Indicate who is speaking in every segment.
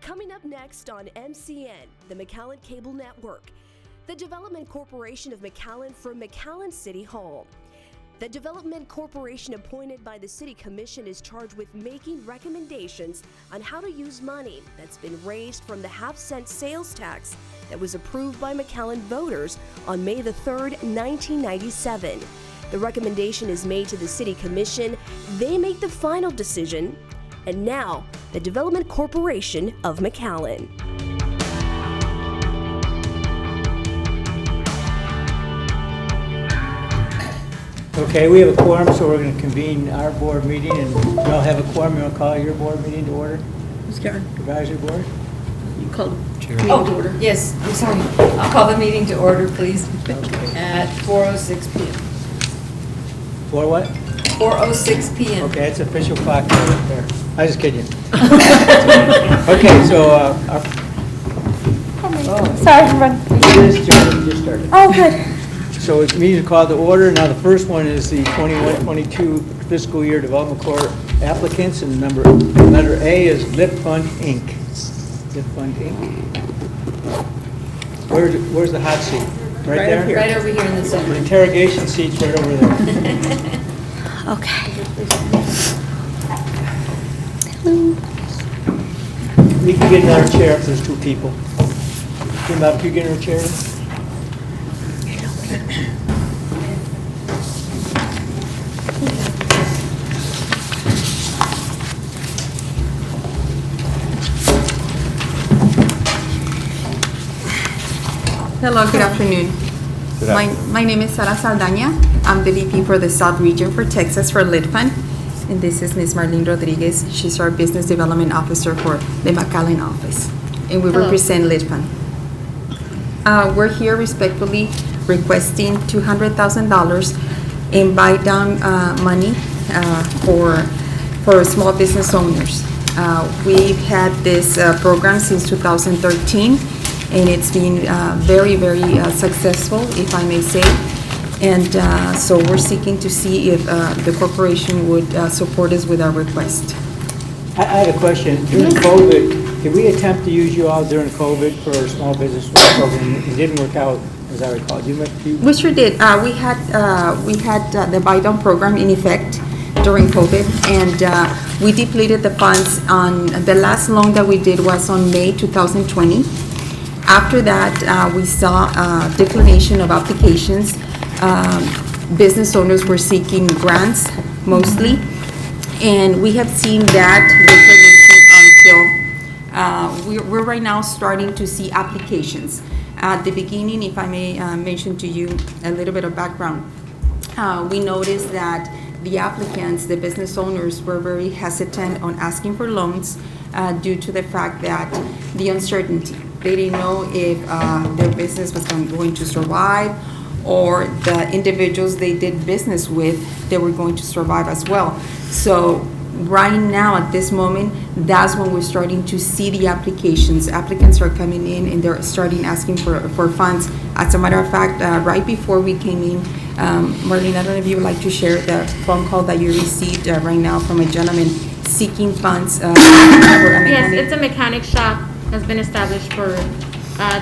Speaker 1: Coming up next on MCN, the McAllen Cable Network, the Development Corporation of McAllen from McAllen City Hall. The Development Corporation appointed by the City Commission is charged with making recommendations on how to use money that's been raised from the half-cent sales tax that was approved by McAllen voters on May the 3rd, 1997. The recommendation is made to the City Commission. They make the final decision. And now, the Development Corporation of McAllen.
Speaker 2: Okay, we have a quorum, so we're going to convene our board meeting, and you all have a quorum. You want to call your board meeting to order?
Speaker 3: Ms. Karen,
Speaker 2: Advisory board?
Speaker 3: you called
Speaker 2: Chair.
Speaker 3: meeting to order.
Speaker 4: Yes, I'm sorry. I'll call the meeting to order, please,
Speaker 2: Okay.
Speaker 4: at 4:06 p.m.
Speaker 2: For what?
Speaker 4: 4:06 p.m.
Speaker 2: Okay, it's official clock right there. I just kidding you. Okay, so
Speaker 5: Sorry, everyone.
Speaker 2: just started.
Speaker 5: Oh, good.
Speaker 2: So it's meeting called to order. Now the first one is the 21-22 fiscal year Development Corp applicants, and letter A is Lip Fund Inc. Lip Fund Inc. Where's the hot seat? Right there?
Speaker 3: here.
Speaker 4: Right over here in the
Speaker 2: The
Speaker 4: center.
Speaker 2: interrogation seat's right over there.
Speaker 5: Okay.
Speaker 2: We can get another chair if there's two people. Kim, can you get her a chair?
Speaker 3: Hello, good afternoon. My name is Sara Saldaña. I'm the VP for the South Region for Texas for LitFund. And this is Ms. Marlene Rodriguez. She's our Business Development Officer for the McAllen office. And we
Speaker 4: Hello.
Speaker 3: represent LitFund. We're here respectfully requesting $200,000 in buy-down money for small business owners. We've had this program since 2013, and it's been very, very successful, if I may say. And so we're seeking to see if the corporation would support us with our request.
Speaker 2: I had a question. During COVID, did we attempt to use you all during COVID for our small business program? It didn't work out, as I recall.
Speaker 3: We sure did. We had the buy-down program in effect during COVID, and we depleted the funds on, the last loan that we did was on May 2020. After that, we saw a declination of applications. Business owners were seeking grants mostly, and we have seen that declination until we're right now starting to see applications. At the beginning, if I may mention to you a little bit of background, we noticed that the applicants, the business owners, were very hesitant on asking for loans due to the fact that the uncertainty. They didn't know if their business was going to survive, or the individuals they did business with, they were going to survive as well. So right now, at this moment, that's when we're starting to see the applications. Applicants are coming in and they're starting asking for funds. As a matter of fact, right before we came in, Marlene, I don't know if you would like to share the phone call that you received right now from a gentleman seeking funds.
Speaker 6: Yes, it's a mechanic shop, has been established for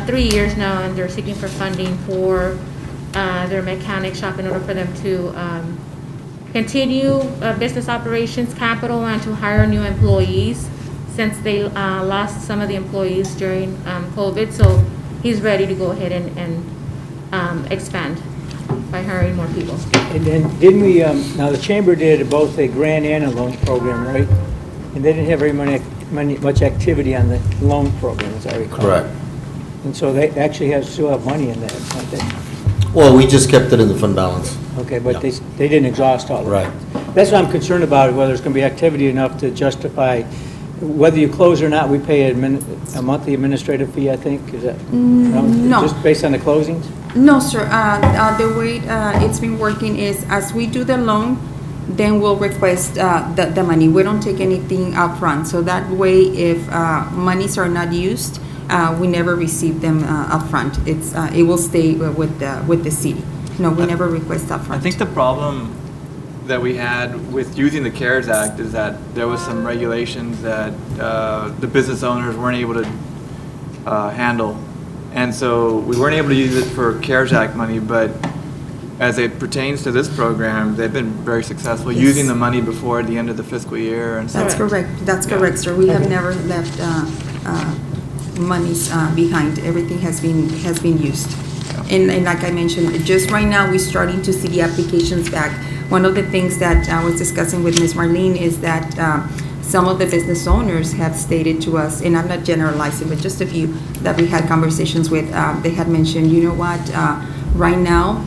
Speaker 6: 3 years now, and they're seeking for funding for their mechanic shop in order for them to continue business operations, capital, and to hire new employees, since they lost some of the employees during COVID. So he's ready to go ahead and expand by hiring more people.
Speaker 2: And then didn't we, now the chamber did both a grant and a loan program, right? And they didn't have very much activity on the loan program, as I recall.
Speaker 7: Correct.
Speaker 2: And so they actually still have money in that, don't they?
Speaker 7: Well, we just kept it in the fund balance.
Speaker 2: Okay, but
Speaker 7: Yeah.
Speaker 2: they didn't exhaust all of it.
Speaker 7: Right.
Speaker 2: That's what I'm concerned about, whether there's going to be activity enough to justify, whether you close or not, we pay a monthly administrative fee, I think, is that?
Speaker 3: No.
Speaker 2: Just based on the closings?
Speaker 3: No, sir. The way it's been working is, as we do the loan, then we'll request the money. We don't take anything upfront. So that way, if monies are not used, we never receive them upfront. It will stay with the city. No, we never request upfront.
Speaker 8: I think the problem that we had with using the CARES Act is that there was some regulations that the business owners weren't able to handle. And so we weren't able to use it for CARES Act money, but as it pertains to this program, they've been very successful
Speaker 3: Yes.
Speaker 8: using the money before the end of the fiscal year and so.
Speaker 3: That's correct. That's correct, sir. We have never left monies behind. Everything has been used. And like I mentioned, just right now, we're starting to see the applications back. One of the things that I was discussing with Ms. Marlene is that some of the business owners have stated to us, and I'm not generalizing, but just a few that we had conversations with, they had mentioned, you know what, right now,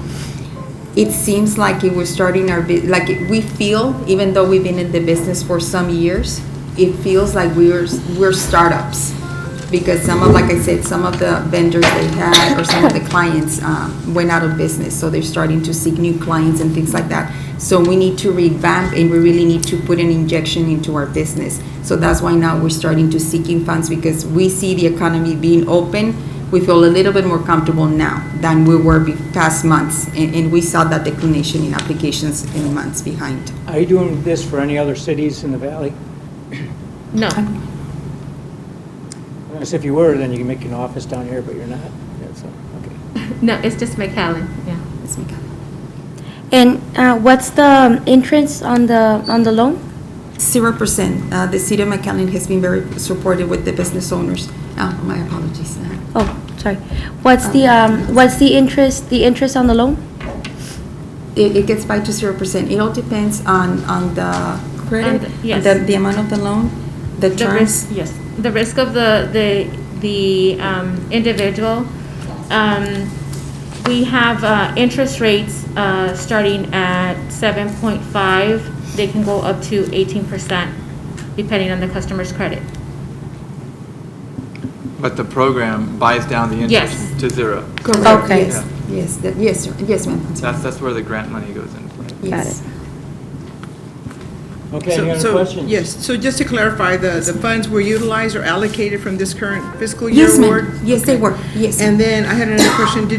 Speaker 3: it seems like it was starting like we feel, even though we've been in the business for some years, it feels like we're startups. Because some of, like I said, some of the vendors they had or some of the clients went out of business. So they're starting to seek new clients and things like that. So we need to revamp and we really need to put an injection into our business. So that's why now we're starting to seeking funds because we see the economy being open. We feel a little bit more comfortable now than we were past months. And we saw that declination in applications in months behind.
Speaker 2: Are you doing this for any other cities in the valley?
Speaker 6: No.
Speaker 2: Unless if you were, then you can make an office down here, but you're not. Yeah, so, okay.
Speaker 6: No, it's just McAllen, yeah.
Speaker 3: Let's make it.
Speaker 5: And what's the interest on the loan?
Speaker 3: 0%. The city of McAllen has been very supportive with the business owners. My apologies.
Speaker 5: Oh, sorry. What's the interest on the loan?
Speaker 3: It gets by to 0%. It all depends on the credit,
Speaker 6: yes.
Speaker 3: the amount of the loan, the terms.
Speaker 6: risk, yes. The risk of the individual. We have interest rates starting at 7.5. They can go up to 18%, depending on the customer's credit.
Speaker 8: But the program buys down the interest
Speaker 6: Yes.
Speaker 8: to zero.
Speaker 3: Correct.
Speaker 5: Okay.
Speaker 3: Yes. Yes. Yes. Sir. Yes, ma'am.
Speaker 8: That's where the grant money goes into play.
Speaker 3: Yes.
Speaker 2: Okay, any other
Speaker 9: So,
Speaker 2: questions?
Speaker 9: yes, so just to clarify, the funds were utilized or allocated from this current fiscal year
Speaker 3: Yes,
Speaker 9: award?
Speaker 3: ma'am. Yes, they were. Yes.
Speaker 9: And then I had another question,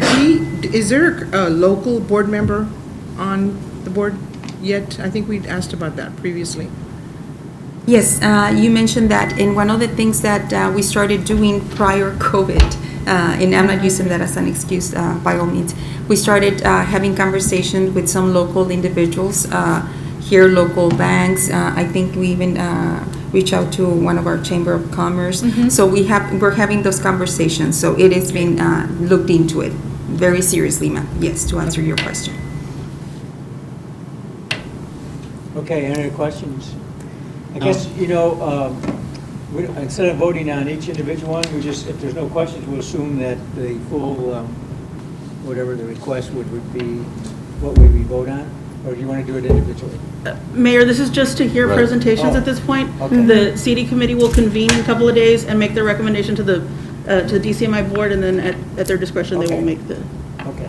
Speaker 9: is there a local board member on the board yet? I think we'd asked about that previously.
Speaker 3: Yes, you mentioned that, and one of the things that we started doing prior COVID, and I'm not using that as an excuse by all means, we started having conversations with some local individuals, here local banks. I think we even reach out to one of our Chamber of Commerce. So we're having those conversations. So it has been looked into it very seriously, ma'am. Yes, to answer your question.
Speaker 2: Okay, any other questions? I guess, you know, instead of voting on each individual one, we just, if there's no questions, we'll assume that the full, whatever the request would be, what would we vote on? Or do you want to do it individually?
Speaker 10: Mayor, this is just to hear
Speaker 7: Right.
Speaker 10: presentations
Speaker 2: Oh,
Speaker 10: at this point.
Speaker 2: okay.
Speaker 10: The CD committee will convene in a couple of days and make their recommendation to the DCMI board, and then at their discretion, they
Speaker 2: Okay.
Speaker 10: will make
Speaker 2: Okay.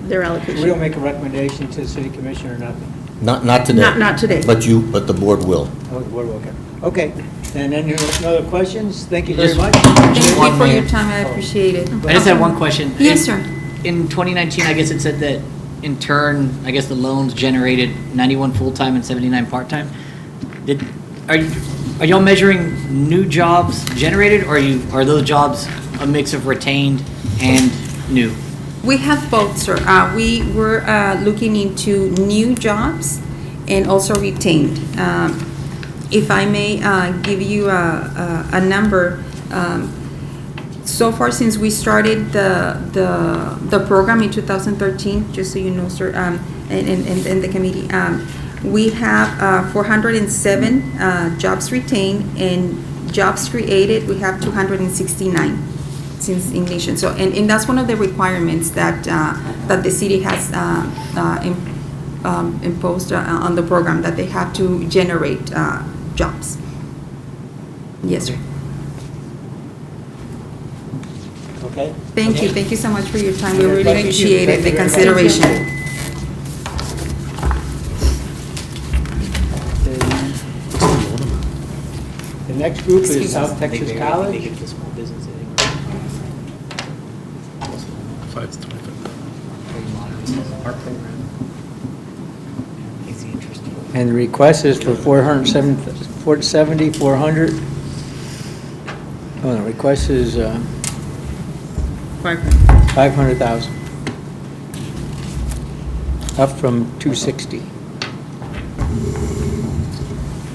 Speaker 10: their
Speaker 2: We don't
Speaker 10: allocation.
Speaker 2: make a recommendation to the city commissioner or nothing?
Speaker 7: Not today.
Speaker 10: Not today.
Speaker 7: But the board will.
Speaker 2: Oh, the board will, okay. Okay, and then no other questions? Thank you very
Speaker 11: Just-
Speaker 2: much.
Speaker 3: Thank you
Speaker 11: one
Speaker 3: for your
Speaker 11: minute.
Speaker 3: time. I appreciate it.
Speaker 11: I just have one question.
Speaker 3: Yes, sir.
Speaker 11: In 2019, I guess it said that in turn, I guess the loans generated 91 full-time and 79 part-time. Are y'all measuring new jobs generated, or are those jobs a mix of retained and new?
Speaker 3: We have both, sir. We were looking into new jobs and also retained. If I may give you a number, so far since we started the program in 2013, just so you know, sir, and the committee, we have 407 jobs retained, and jobs created, we have 269 since ignition. So, and that's one of the requirements that the city has imposed on the program, that they have to generate jobs. Yes, sir.
Speaker 2: Okay?
Speaker 3: Thank you. Thank you so much for your time. We
Speaker 2: Okay,
Speaker 3: really
Speaker 2: thank you.
Speaker 3: appreciate
Speaker 2: Thank
Speaker 3: it, the
Speaker 2: you very much.
Speaker 3: consideration.
Speaker 2: The next group
Speaker 3: Excuse
Speaker 2: is
Speaker 3: me.
Speaker 2: South Texas College.
Speaker 11: small business Our program. Makes the interest.
Speaker 2: And the request is for 400. Oh, the request is
Speaker 9: 500.
Speaker 2: 500,000. Up from 260.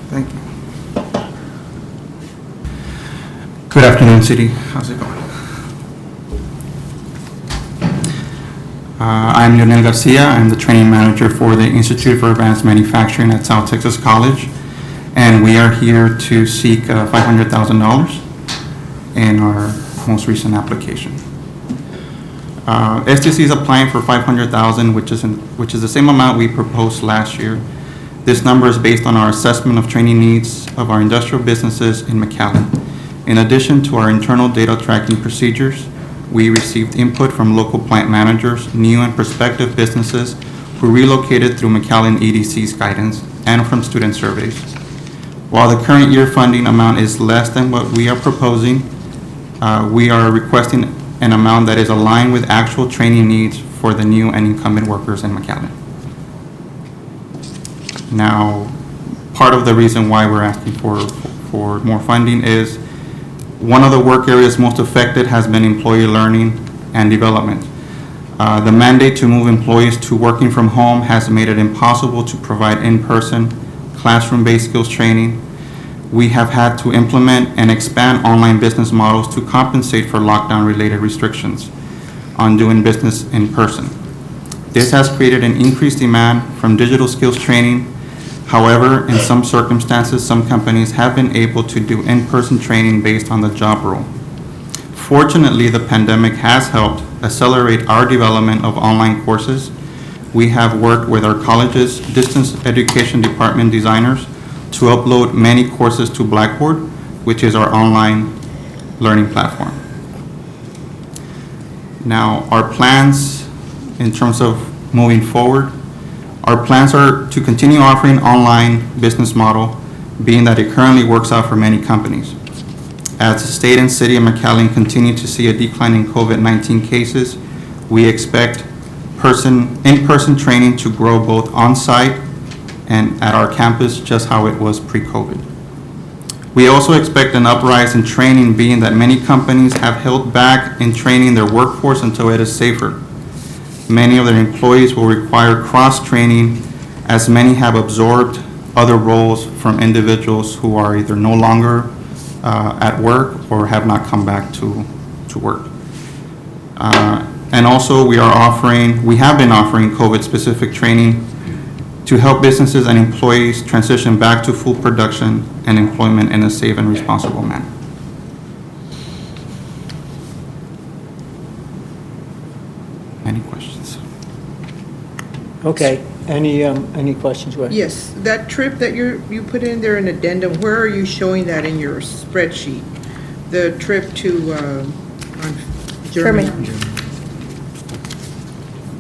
Speaker 12: Thank you. Good afternoon, City. How's it going? I'm Leonel Garcia. I'm the training manager for the Institute for Advanced Manufacturing at South Texas College. And we are here to seek $500,000 in our most recent application. STC is applying for $500,000, which is the same amount we proposed last year. This number is based on our assessment of training needs of our industrial businesses in McAllen. In addition to our internal data tracking procedures, we received input from local plant managers, new and prospective businesses who relocated through McAllen EDC's guidance, and from student surveys. While the current year funding amount is less than what we are proposing, we are requesting an amount that is aligned with actual training needs for the new and incumbent workers in McAllen. Now, part of the reason why we're asking for more funding is one of the work areas most affected has been employee learning and development. The mandate to move employees to working from home has made it impossible to provide in-person, classroom-based skills training. We have had to implement and expand online business models to compensate for lockdown-related restrictions on doing business in person. This has created an increased demand from digital skills training. However, in some circumstances, some companies have been able to do in-person training based on the job role. Fortunately, the pandemic has helped accelerate our development of online courses. We have worked with our college's distance education department designers to upload many courses to Blackboard, which is our online learning platform. Now, our plans in terms of moving forward, our plans are to continue offering online business model, being that it currently works out for many companies. As the state and city of McAllen continue to see a decline in COVID-19 cases, we expect in-person training to grow both on-site and at our campus, just how it was pre-COVID. We also expect an uprise in training, being that many companies have held back in training their workforce until it is safer. Many of their employees will require cross-training, as many have absorbed other roles from individuals who are either no longer at work or have not come back to work. And also we have been offering COVID-specific training to help businesses and employees transition back to full production and employment in a safe and responsible manner. Any questions?
Speaker 2: Okay, any questions? Go ahead.
Speaker 9: Yes, that trip that you put in there, an addendum, where are you showing that in your spreadsheet? The trip to on Germany?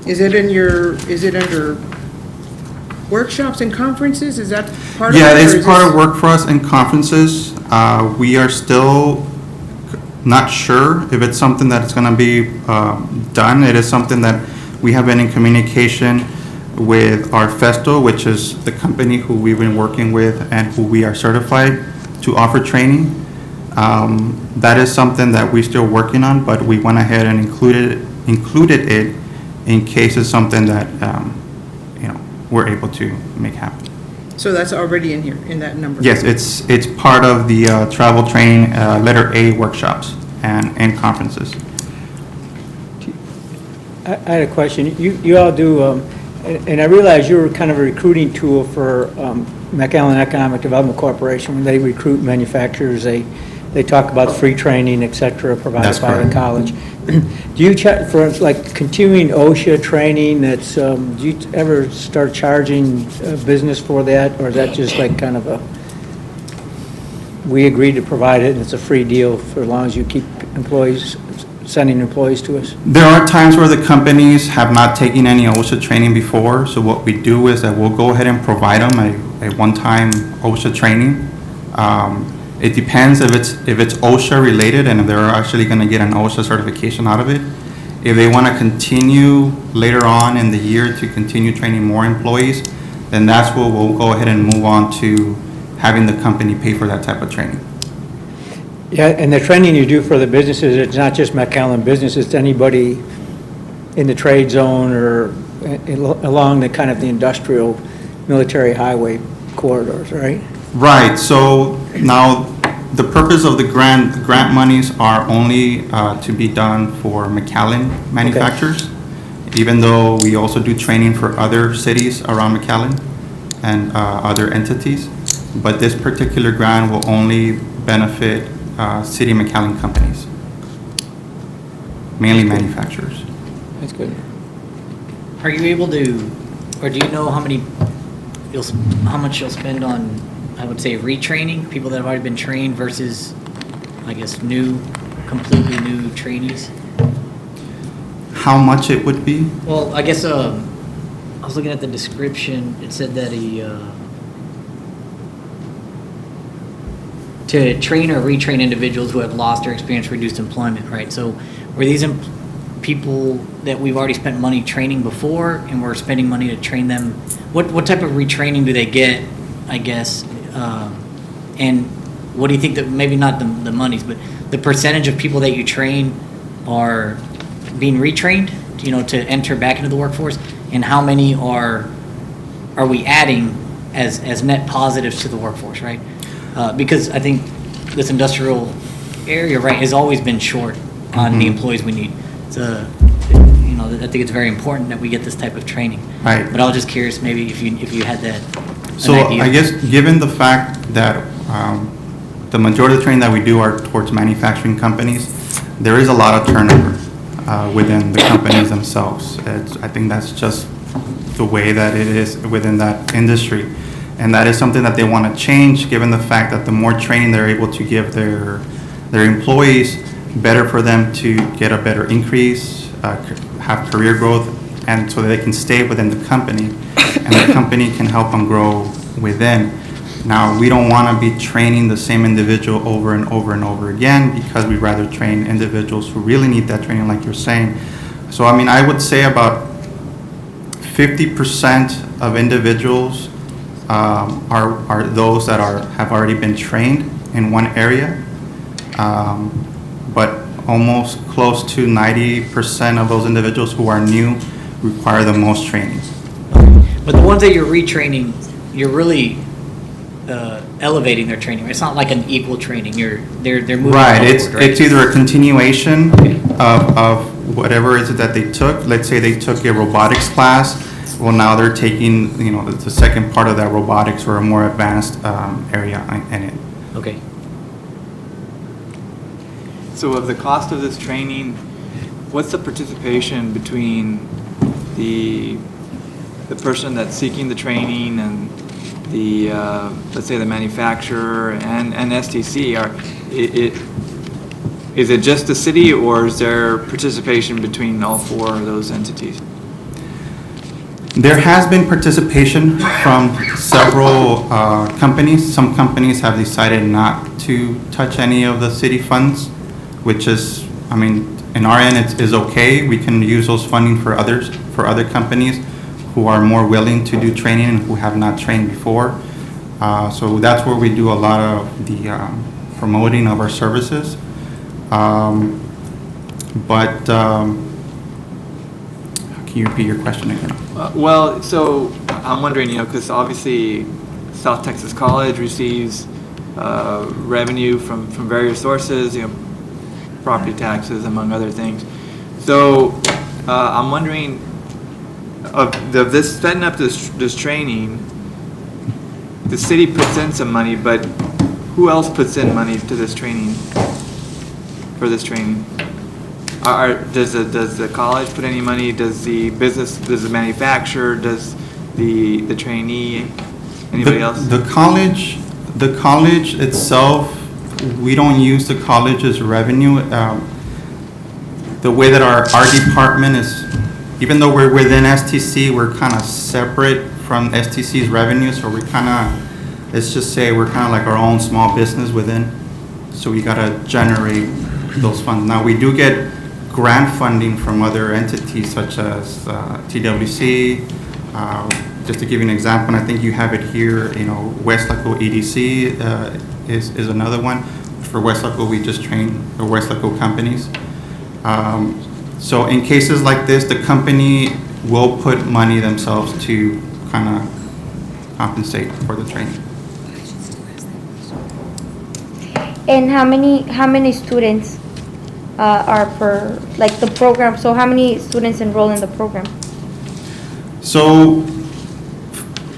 Speaker 9: Is it under workshops and conferences? Is that part of it?
Speaker 12: Yeah, it's part of work for us and conferences. We are still not sure if it's something that's going to be done. It is something that we have been in communication with our Festo, which is the company who we've been working with and who we are certified to offer training. That is something that we're still working on, but we went ahead and included it in case it's something that we're able to make happen.
Speaker 9: So that's already in here, in that number?
Speaker 12: Yes, it's part of the travel training letter A workshops and conferences.
Speaker 2: I had a question. You all do, and I realize you're kind of a recruiting tool for McAllen Economic Development Corporation. When they recruit manufacturers, they talk about free training, et cetera, provided by the college. Do you check for like continuing OSHA training? Do you ever start charging business for that, or is that just like kind of we agreed to provide it and it's a free deal for as long as you keep sending employees to us?
Speaker 12: There are times where the companies have not taken any OSHA training before, so what we do is that we'll go ahead and provide them a one-time OSHA training. It depends if it's OSHA related and if they're actually going to get an OSHA certification out of it. If they want to continue later on in the year to continue training more employees, then that's where we'll go ahead and move on to having the company pay for that type of training.
Speaker 2: Yeah, and the training you do for the businesses, it's not just McAllen business, it's anybody in the trade zone or along the kind of the industrial military highway corridors, right?
Speaker 12: Right, so now the purpose of the grant monies are only to be done for McAllen manufacturers, even though we also do training for other cities around McAllen and other entities. But this particular grant will only benefit City of McAllen companies, mainly manufacturers.
Speaker 2: That's good.
Speaker 11: Are you able to, or do you know how much you'll spend on, I would say, retraining, people that have already been trained versus, I guess, completely new trainees?
Speaker 12: How much it would be?
Speaker 11: Well, I guess, I was looking at the description, it said that to train or retrain individuals who have lost or experienced reduced employment, right? So were these people that we've already spent money training before and we're spending money to train them? What type of retraining do they get, I guess? And what do you think that, maybe not the monies, but the percentage of people that you train are being retrained, to enter back into the workforce? And how many are we adding as net positives to the workforce, right? Because I think this industrial area, right, has always been short on the employees we need. So, I think it's very important that we get this type of training.
Speaker 12: Right.
Speaker 11: But I was just curious, maybe if you had that.
Speaker 12: So I guess given the fact that the majority of the training that we do are towards manufacturing companies, there is a lot of turnover within the companies themselves. I think that's just the way that it is within that industry. And that is something that they want to change, given the fact that the more training they're able to give their employees, better for them to get a better increase, have career growth, and so that they can stay within the company, and the company can help them grow within. Now, we don't want to be training the same individual over and over and over again, because we'd rather train individuals who really need that training, like you're saying. So, I mean, I would say about 50% of individuals are those that have already been trained in one area, but almost close to 90% of those individuals who are new require the most training.
Speaker 11: But the ones that you're retraining, you're really elevating their training. It's not like an equal training. They're moving
Speaker 12: right.
Speaker 11: Forward, right?
Speaker 12: It's either a continuation of whatever is it that they took. Let's say they took a robotics class. Well, now they're taking the second part of that robotics or a more advanced area in it.
Speaker 11: Okay.
Speaker 8: So of the cost of this training, what's the participation between the person that's seeking the training and the let's say the manufacturer and STC? Is it just the city, or is there participation between all four of those entities?
Speaker 12: There has been participation from several companies. Some companies have decided not to touch any of the city funds, which is, I mean, in our end, it is okay. We can use those funding for other companies who are more willing to do training and who have not trained before. So that's where we do a lot of the promoting of our services. Can you repeat your question again?
Speaker 8: Well, so I'm wondering, because obviously South Texas College receives revenue from various sources, property taxes, among other things. So I'm wondering, of this setting up this training, the city puts in some money, but who else puts in money to this training, for this training? Does the college put any money? Does the manufacturer? Does the trainee? Anybody else?
Speaker 12: The college itself, we don't use the college's revenue. The way that our department is, even though we're within STC, we're kind of separate from STC's revenue. So we're kind of, let's just say we're kind of like our own small business within. So we got to generate those funds. Now we do get grant funding from other entities such as TWC. just to give you an example, and I think you have it here, Westlaco EDC is another one. For Westlaco, we just train the Westlaco companies. So in cases like this, the company will put money themselves to kind of compensate for the training.
Speaker 5: And how many students are per, like, the program? So how many students enroll in the program?
Speaker 12: So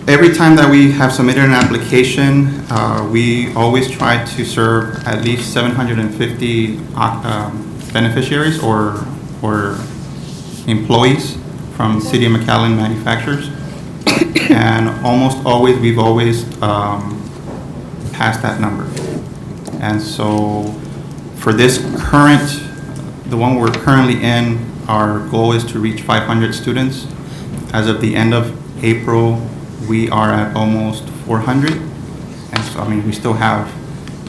Speaker 12: every time that we have submitted an application, we always try to serve at least 750 beneficiaries or employees from City of McAllen manufacturers. And we've always passed that number. And so for this the one we're currently in, our goal is to reach 500 students. As of the end of April, we are at almost 400. And so, we still have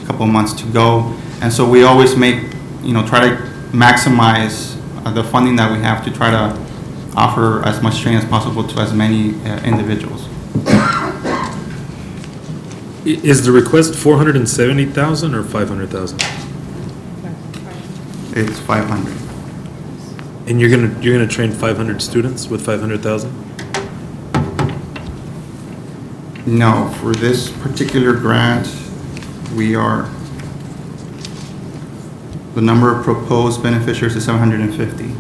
Speaker 12: a couple months to go. And so we always try to maximize the funding that we have to try to offer as much training as possible to as many individuals.
Speaker 13: Is the request 470,000 or 500,000?
Speaker 12: It's 500.
Speaker 13: And you're gonna train 500 students with 500,000?
Speaker 12: No, for this particular grant, the number of proposed beneficiaries is 750.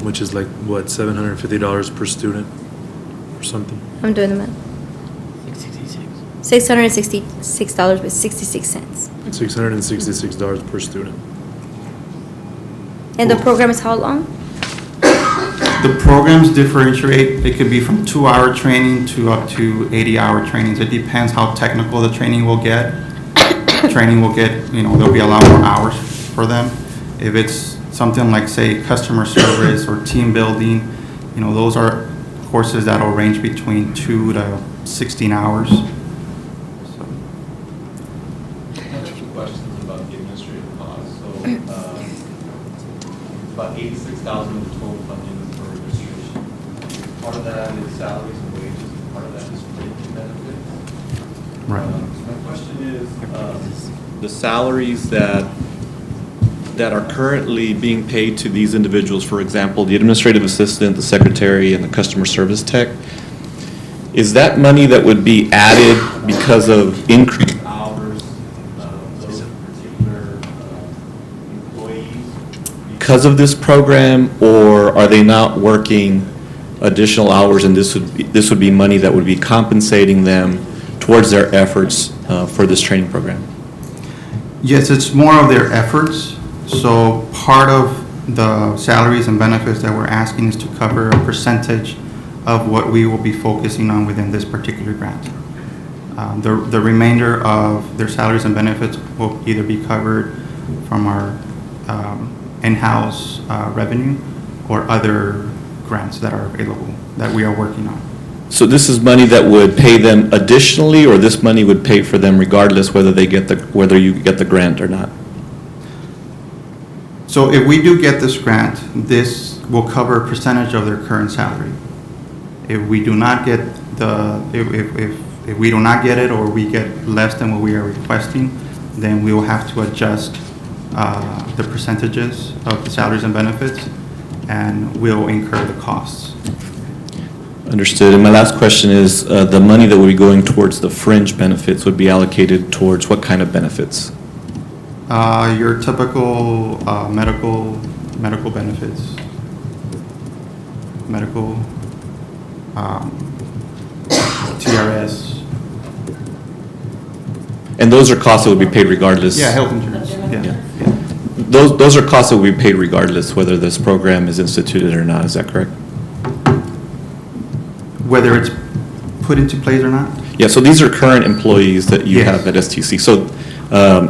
Speaker 13: Which is like, what, $750 per student or something?
Speaker 5: I'm doing the math. $666.66.
Speaker 13: $666 per student.
Speaker 5: And the program is how long?
Speaker 12: The programs differentiate. It could be from 2-hour training to up to 80-hour trainings. It depends how technical the training will get. There'll be a lot more hours for them. If it's something like, say, customer service or team building, those are courses that'll range between 2 to 16 hours.
Speaker 14: Questions about the administrative costs. So, about 86,000 of the total funding for registration. Part of that is salaries and wages, and part of that is fringe benefits.
Speaker 12: Right.
Speaker 14: My question is, the salaries that are currently being paid to these individuals, for example, the administrative assistant, the secretary, and the customer service tech, is that money that would be added because of increased hours of those particular employees because of this program, or are they not working additional hours and this would be money that would be compensating them towards their efforts for this training program?
Speaker 12: Yes, it's more of their efforts. So part of the salaries and benefits that we're asking is to cover a percentage of what we will be focusing on within this particular grant. The remainder of their salaries and benefits will either be covered from our in-house revenue or other grants that are available that we are working on.
Speaker 14: So this is money that would pay them additionally, or this money would pay for them regardless whether you get the grant or not?
Speaker 12: So if we do get this grant, this will cover a percentage of their current salary. If we do not get if we do not get it, or we get less than what we are requesting, then we will have to adjust the percentages of the salaries and benefits, and we'll incur the costs.
Speaker 14: Understood. And my last question is, the money that would be going towards the fringe benefits would be allocated towards what kind of benefits?
Speaker 12: Your typical medical benefits, medical, TRS.
Speaker 14: And those are costs that would be paid regardless?
Speaker 12: Yeah, health insurance, yeah.
Speaker 14: Those are costs that would be paid regardless whether this program is instituted or not, is that correct?
Speaker 12: Whether it's put into place or not?
Speaker 14: Yeah, so these are current employees that you have at STC. So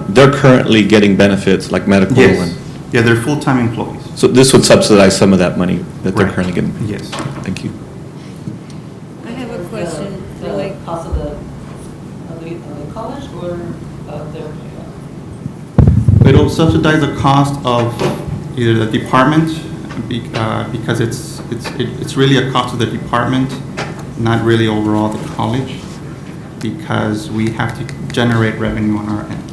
Speaker 14: they're currently getting benefits like medical?
Speaker 12: Yes. Yeah, they're full-time employees.
Speaker 14: So this would subsidize some of that money that they're currently getting?
Speaker 12: Yes.
Speaker 14: Thank you.
Speaker 4: I have a question.
Speaker 15: The cost of the college or of their?
Speaker 12: It'll subsidize the cost of either the department because it's really a cost of the department, not really overall the college, because we have to generate revenue on our end.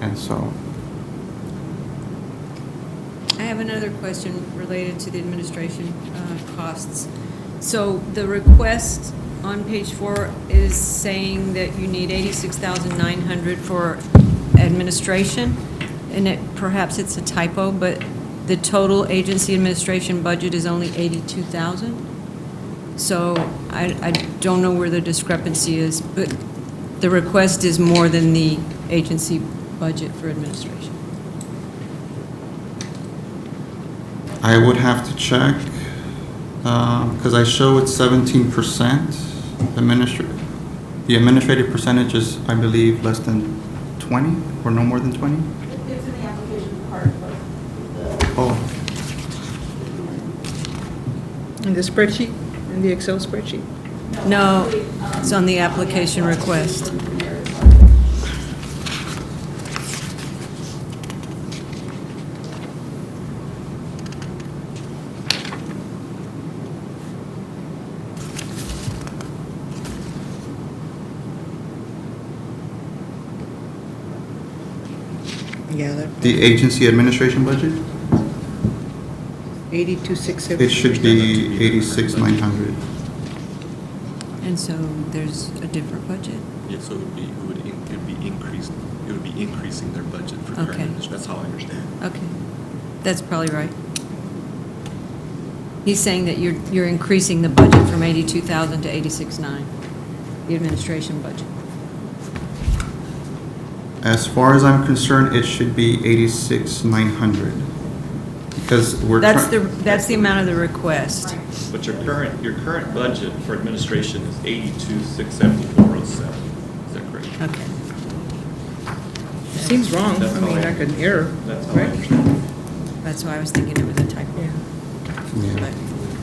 Speaker 12: And so,
Speaker 4: I have another question related to the administration costs. So the request on page 4 is saying that you need $86,900 for administration, and perhaps it's a typo, but the total agency administration budget is only $82,000. So I don't know where the discrepancy is, but the request is more than the agency budget for administration.
Speaker 12: I would have to check, because I show it's 17% the administrative percentage is, I believe, less than 20 or no more than 20?
Speaker 10: It's in the application part of the.
Speaker 12: Oh,
Speaker 9: In the spreadsheet, in the Excel spreadsheet?
Speaker 4: No, it's on the application request.
Speaker 9: Yeah, that
Speaker 12: the agency administration budget?
Speaker 9: 82,670.
Speaker 12: It should be 86,900.
Speaker 4: And so there's a different budget?
Speaker 14: Yeah, so it would be increased, it would be increasing their budget for current
Speaker 4: Okay.
Speaker 14: administration. That's how I understand it.
Speaker 4: Okay, that's probably right. He's saying that you're increasing the budget from 82,000 to 86,900, the administration budget.
Speaker 12: As far as I'm concerned, it should be 86,900. Because we're
Speaker 4: That's the amount of the request.
Speaker 14: But your current budget for administration is 82,674.07. Is that correct?
Speaker 4: Okay.
Speaker 9: Seems wrong,
Speaker 14: That's
Speaker 9: I
Speaker 14: how
Speaker 9: mean, like an error,
Speaker 14: That's how I
Speaker 9: right?
Speaker 14: understand it.
Speaker 4: That's why I was thinking it was a typo.
Speaker 12: Yeah.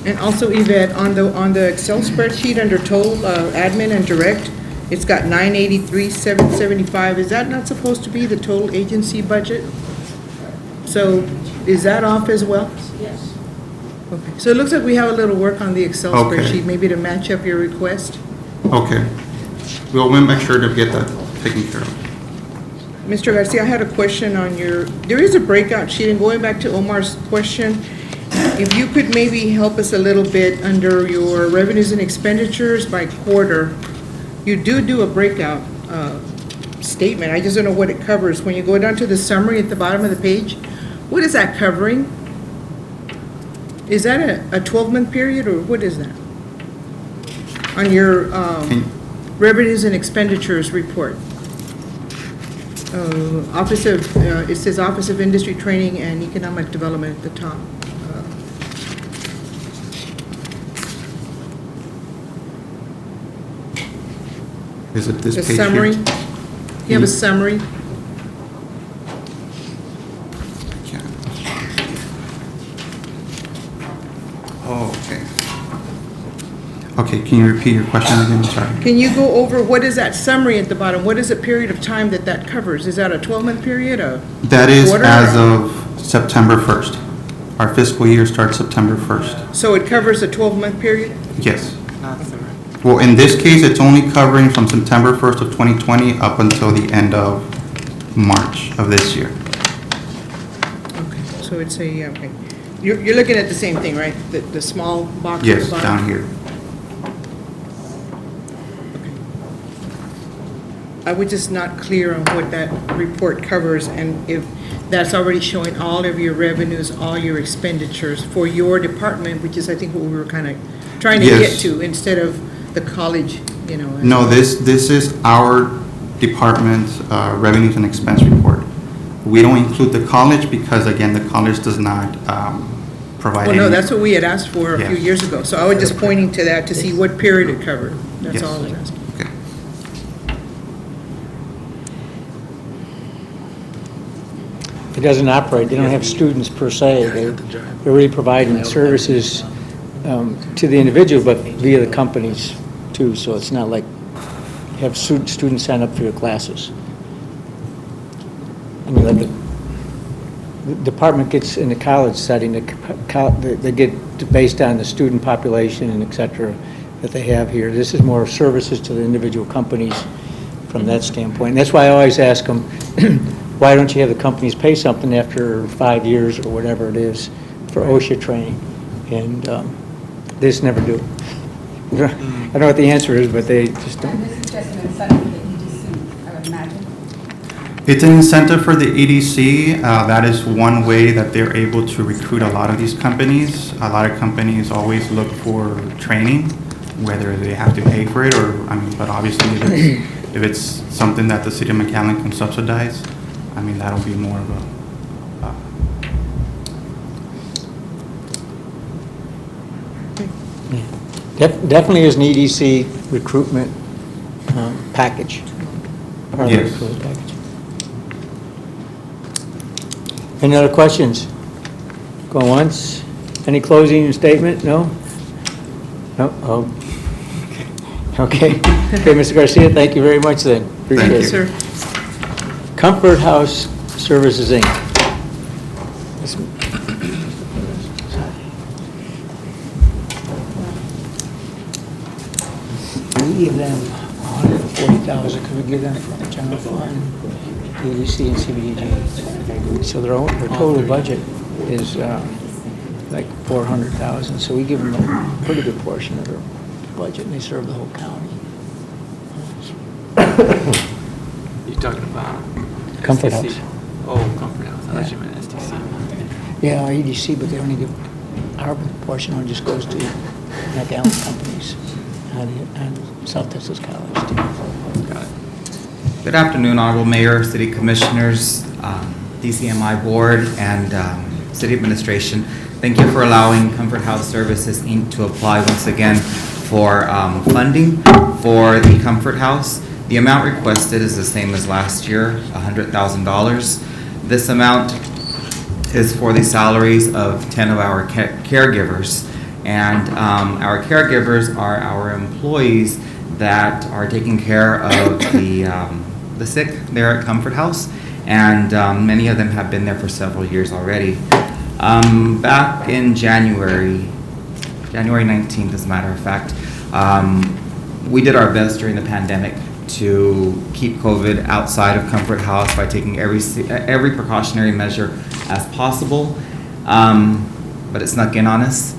Speaker 9: And also, Yvette, on the Excel spreadsheet under total admin and direct, it's got 983,775. Is that not supposed to be the total agency budget? So is that off as well?
Speaker 10: Yes.
Speaker 9: Okay, so it looks like we have a little work on the Excel
Speaker 12: Okay.
Speaker 9: spreadsheet, maybe to match up your request.
Speaker 12: Okay. We'll make sure to get that taken care of.
Speaker 9: Mr. Garcia, I had a question on there is a breakout sheet, and going back to Omar's question, if you could maybe help us a little bit under your revenues and expenditures by quarter. You do a breakout statement. I just don't know what it covers. When you go down to the summary at the bottom of the page, what is that covering? Is that a 12-month period, or what is that? On your revenues and expenditures report. It says Office of Industry Training and Economic Development at the top.
Speaker 12: Is it this
Speaker 9: The
Speaker 12: page here?
Speaker 9: summary? You have a summary?
Speaker 12: Oh, okay. Okay, can you repeat your question again? Sorry.
Speaker 9: Can you go over, what is that summary at the bottom? What is the period of time that covers? Is that a 12-month period,
Speaker 12: That is
Speaker 9: quarter?
Speaker 12: as of September 1st. Our fiscal year starts September 1st.
Speaker 9: So it covers a 12-month period?
Speaker 12: Yes. Well, in this case, it's only covering from September 1st of 2020 up until the end of March of this year.
Speaker 9: Okay, so it's okay. You're looking at the same thing, right? The small box at the
Speaker 12: Yes,
Speaker 9: bottom?
Speaker 12: down here.
Speaker 9: I was just not clear on what that report covers, and if that's already showing all of your revenues, all your expenditures for your department, which is, I think, what we were kind of trying to
Speaker 12: Yes.
Speaker 9: get to, instead of the college,
Speaker 12: No, this is our department revenues and expense report. We don't include the college because, again, the college does not provide
Speaker 9: Well, no,
Speaker 12: any-
Speaker 9: that's what we had asked for a few
Speaker 12: Yeah.
Speaker 9: years ago, so I was just pointing to that to see what period it covered. That's
Speaker 12: Yes.
Speaker 9: all I was asking.
Speaker 12: Okay.
Speaker 2: It doesn't operate, they don't have students per se. They're really providing services to the individual, but via the companies too. So it's not like you have students sign up for your classes. I mean, like the department gets in the college setting, they get based on the student population and et cetera that they have here. This is more services to the individual companies from that standpoint. And that's why I always ask them, why don't you have the companies pay something after 5 years or whatever it is for OSHA training? And they just never do. I don't know what the answer is, but they just don't.
Speaker 3: And this is just an incentive for the EDC, I would imagine.
Speaker 12: It's an incentive for the EDC. That is one way that they're able to recruit a lot of these companies. A lot of companies always look for training, whether they have to pay for it or, I mean, but obviously if it's something that the city of McAllen can subsidize, I mean, that'll be more of a,
Speaker 2: Definitely is an EDC recruitment package. Part of the
Speaker 12: Yes.
Speaker 2: recruitment package. Any other questions? Go once. Any closing statement? No? No? Oh. Okay. Okay, Mr. Garcia, thank you very much then. Appreciate
Speaker 12: Thank
Speaker 2: it.
Speaker 12: you.
Speaker 9: Sir,
Speaker 2: Comfort House Services, Inc. We give them 140,000, could we give them from the general fund, EDC and CBDG? So their total budget is like 400,000, so we give them a pretty good portion of their budget, and they serve the whole county.
Speaker 8: You're talking about?
Speaker 2: Comfort
Speaker 8: STC.
Speaker 2: House.
Speaker 8: Oh, Comfort House, I thought you
Speaker 2: Yeah.
Speaker 8: meant STC.
Speaker 2: Yeah, EDC, but they only give, our portion only just goes to McAllen companies and South Texas College too.
Speaker 8: Got it.
Speaker 16: Good afternoon, Honorable Mayor, City Commissioners, DCMI Board, and City Administration. Thank you for allowing Comfort House Services, Inc. to apply once again for funding for the Comfort House. The amount requested is the same as last year, $100,000. This amount is for the salaries of 10 of our caregivers. And our caregivers are our employees that are taking care of the sick there at Comfort House, and many of them have been there for several years already. Back in January 19th, as a matter of fact, we did our best during the pandemic to keep COVID outside of Comfort House by taking every precautionary measure as possible, but it snuck in on us.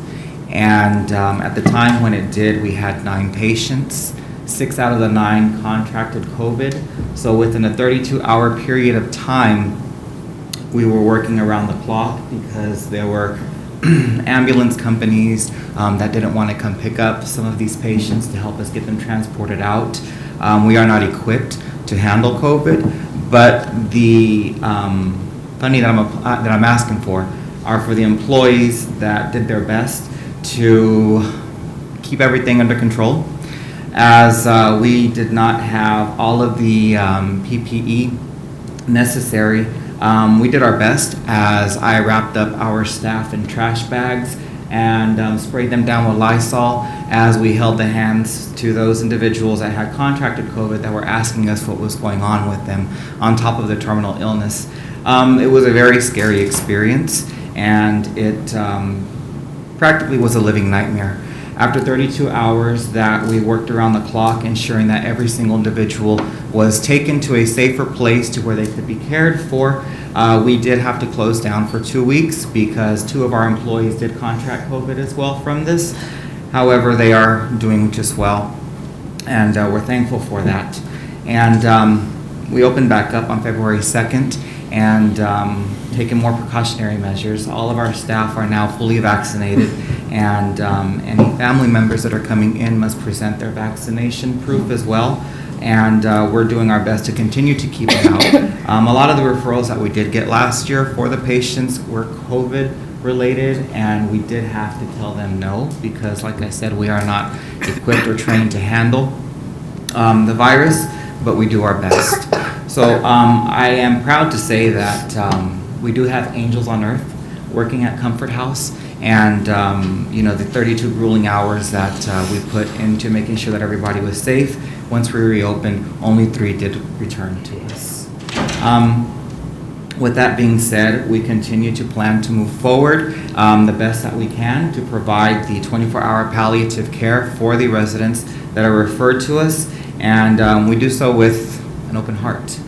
Speaker 16: And at the time when it did, we had 9 patients. 6 out of the 9 contracted COVID. So within a 32-hour period of time, we were working around the clock because there were ambulance companies that didn't want to come pick up some of these patients to help us get them transported out. We are not equipped to handle COVID, but the funding that I'm asking for are for the employees that did their best to keep everything under control, as we did not have all of the PPE necessary. We did our best as I wrapped up our staff in trash bags and sprayed them down with Lysol as we held the hands to those individuals that had contracted COVID that were asking us what was going on with them on top of the terminal illness. It was a very scary experience, and it practically was a living nightmare. After 32 hours that we worked around the clock, ensuring that every single individual was taken to a safer place to where they could be cared for, we did have to close down for 2 weeks because 2 of our employees did contract COVID as well from this. However, they are doing just well, and we're thankful for that. And we opened back up on February 2nd and taken more precautionary measures. All of our staff are now fully vaccinated, and any family members that are coming in must present their vaccination proof as well. And we're doing our best to continue to keep them out. A lot of the referrals that we did get last year for the patients were COVID related, and we did have to tell them no because, like I said, we are not equipped or trained to handle the virus, but we do our best. So I am proud to say that we do have angels on earth working at Comfort House, and you know, the 32 grueling hours that we put into making sure that everybody was safe. Once we reopened, only 3 did return to us. With that being said, we continue to plan to move forward the best that we can to provide the 24-hour palliative care for the residents that are referred to us, and we do so with an open heart.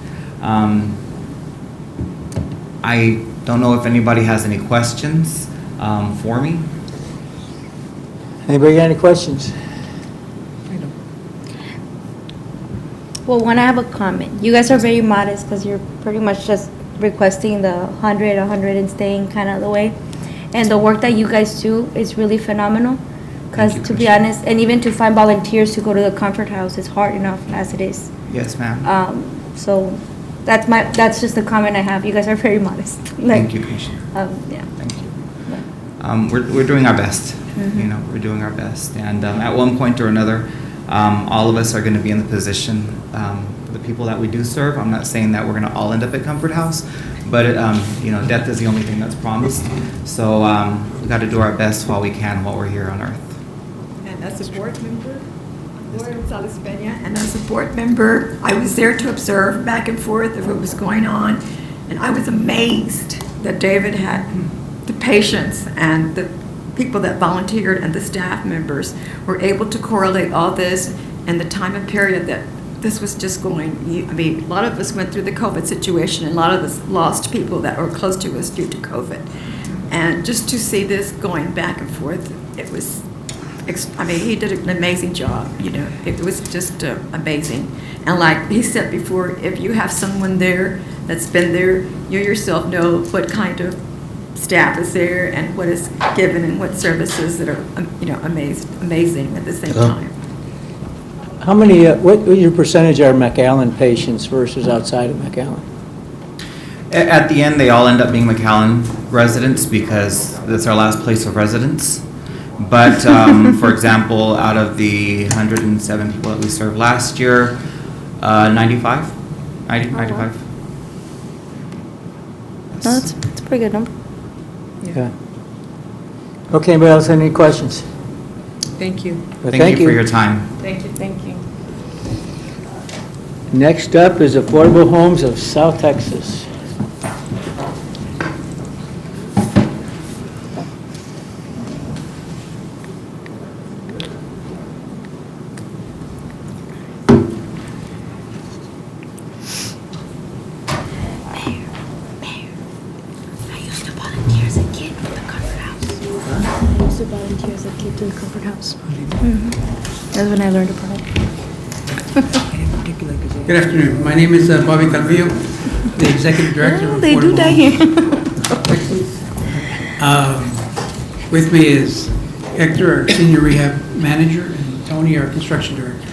Speaker 16: I don't know if anybody has any questions for me.
Speaker 2: Anybody got any questions?
Speaker 5: Well, one, I have a comment. You guys are very modest because you're pretty much just requesting the 100 and staying kind of the way. And the work that you guys do is really phenomenal. Because to be honest, and even to find volunteers to go to the Comfort House is hard enough as it is.
Speaker 16: Yes, ma'am.
Speaker 5: So that's just the comment I have. You guys are very modest.
Speaker 16: Thank you, Commissioner.
Speaker 5: Yeah.
Speaker 16: Thank you. We're doing our best. You know, we're doing our best. And at one point or another, all of us are going to be in the position, the people that we do serve. I'm not saying that we're going to all end up at Comfort House, but you know, death is the only thing that's promised. So we got to do our best while we can, while we're here on earth.
Speaker 17: And as a board member, Laura Gonzalez Peña, and as a board member, I was there to observe back and forth of what was going on, and I was amazed that David had the patience and the people that volunteered and the staff members were able to correlate all this and the time and period that this was just going. I mean, a lot of us went through the COVID situation, and a lot of us lost people that were close to us due to COVID. And just to see this going back and forth, it was, I mean, he did an amazing job, you know. It was just amazing. And like he said before, if you have someone there that's been there, you yourself know what kind of staff is there and what is given and what services that are, you know, amazing at the same time.
Speaker 2: How many, what your percentage are McAllen patients versus outside of McAllen?
Speaker 16: At the end, they all end up being McAllen residents because that's our last place of residence. But for example, out of the 107 people that we served last year, 95? 95.
Speaker 5: No, that's a pretty good number.
Speaker 2: Yeah. Okay, anybody else have any questions?
Speaker 9: Thank you.
Speaker 2: Well,
Speaker 16: Thank you for your time.
Speaker 17: Thank you, thank you.
Speaker 2: Next up is Affordable Homes of South Texas.
Speaker 5: That's when I learned about it.
Speaker 18: Good afternoon. My name is Bobby Calvillo, the Executive Director of Affordable
Speaker 5: They do die
Speaker 18: Homes.
Speaker 5: here.
Speaker 18: With me is Hector, our Senior Rehab Manager, and Tony, our Construction Director.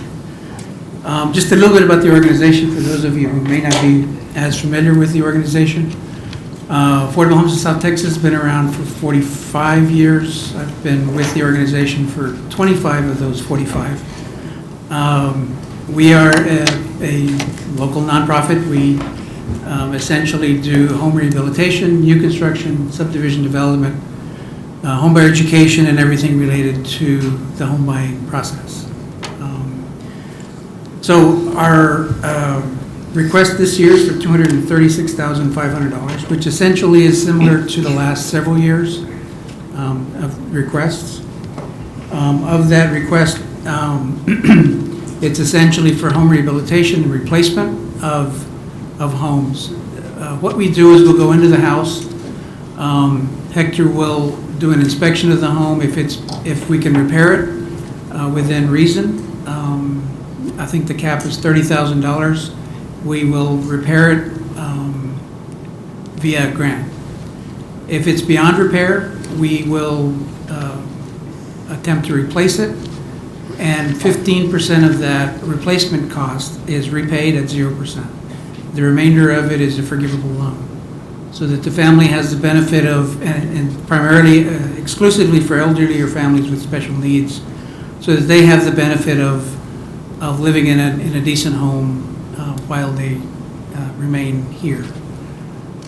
Speaker 18: Just a little bit about the organization for those of you who may not be as familiar with the organization. Affordable Homes of South Texas has been around for 45 years. I've been with the organization for 25 of those 45. We are a local nonprofit. We essentially do home rehabilitation, new construction, subdivision development, homebuyer education, and everything related to the home buying process. So our request this year is for $236,500, which essentially is similar to the last several years of requests. Of that request, it's essentially for home rehabilitation and replacement of homes. What we do is we'll go into the house. Hector will do an inspection of the home if we can repair it within reason. I think the cap is $30,000. We will repair it via a grant. If it's beyond repair, we will attempt to replace it, and 15% of that replacement cost is repaid at 0%. The remainder of it is a forgivable loan, so that the family has the benefit of, and primarily, exclusively for elderly or families with special needs, so that they have the benefit of living in a decent home while they remain here.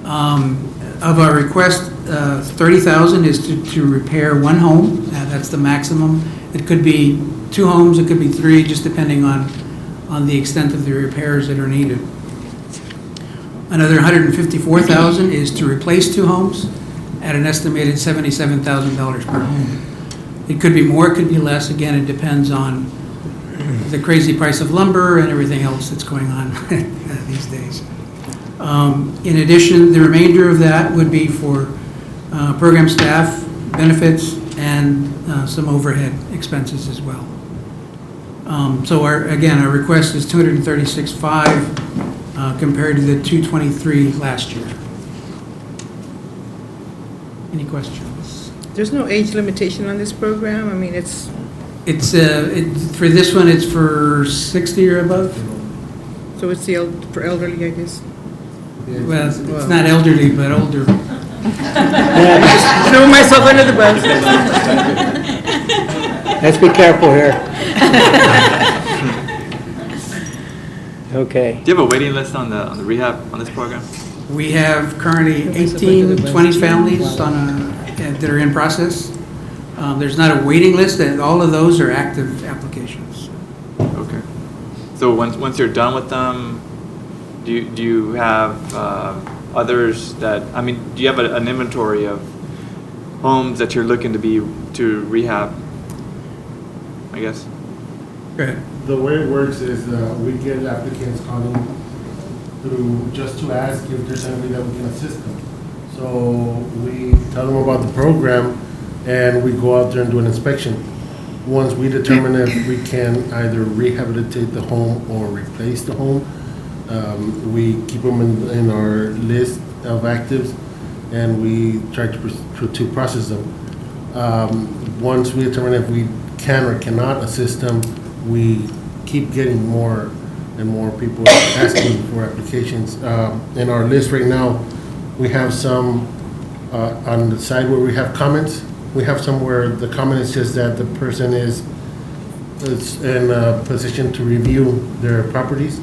Speaker 18: Of our request, $30,000 is to repair one home. That's the maximum. It could be 2 homes, it could be 3, just depending on the extent of the repairs that are needed. Another $154,000 is to replace 2 homes at an estimated $77,000 per home. It could be more, it could be less. Again, it depends on the crazy price of lumber and everything else that's going on these days. In addition, the remainder of that would be for program staff, benefits, and some overhead expenses as well. So our request is $236,500 compared to the $223,000 last year. Any questions?
Speaker 9: There's no age limitation on this program? I mean, it's...
Speaker 18: For this one, it's for 60 or above.
Speaker 9: So it's for elderly, I guess?
Speaker 18: Well, it's not elderly, but older.
Speaker 9: Throw myself under the bus.
Speaker 2: Let's be careful here. Okay.
Speaker 8: Do you have a waiting list on the rehab on this program?
Speaker 18: We have currently 18, 20 families that are in process. There's not a waiting list, and all of those are active applications.
Speaker 8: Okay. So once you're done with them, do you have others that, I mean, do you have an inventory of homes that you're looking to rehab, I guess?
Speaker 18: Go ahead.
Speaker 19: The way it works is we get applicants calling through just to ask if there's anybody that we can assist them. So we tell them about the program and we go out there and do an inspection. Once we determine if we can either rehabilitate the home or replace the home, we keep them in our list of actives and we try to process them. Once we determine if we can or cannot assist them, we keep getting more and more people asking for applications. In our list right now, we have some on the side where we have comments. We have some where the comment is just that the person is in a position to review their properties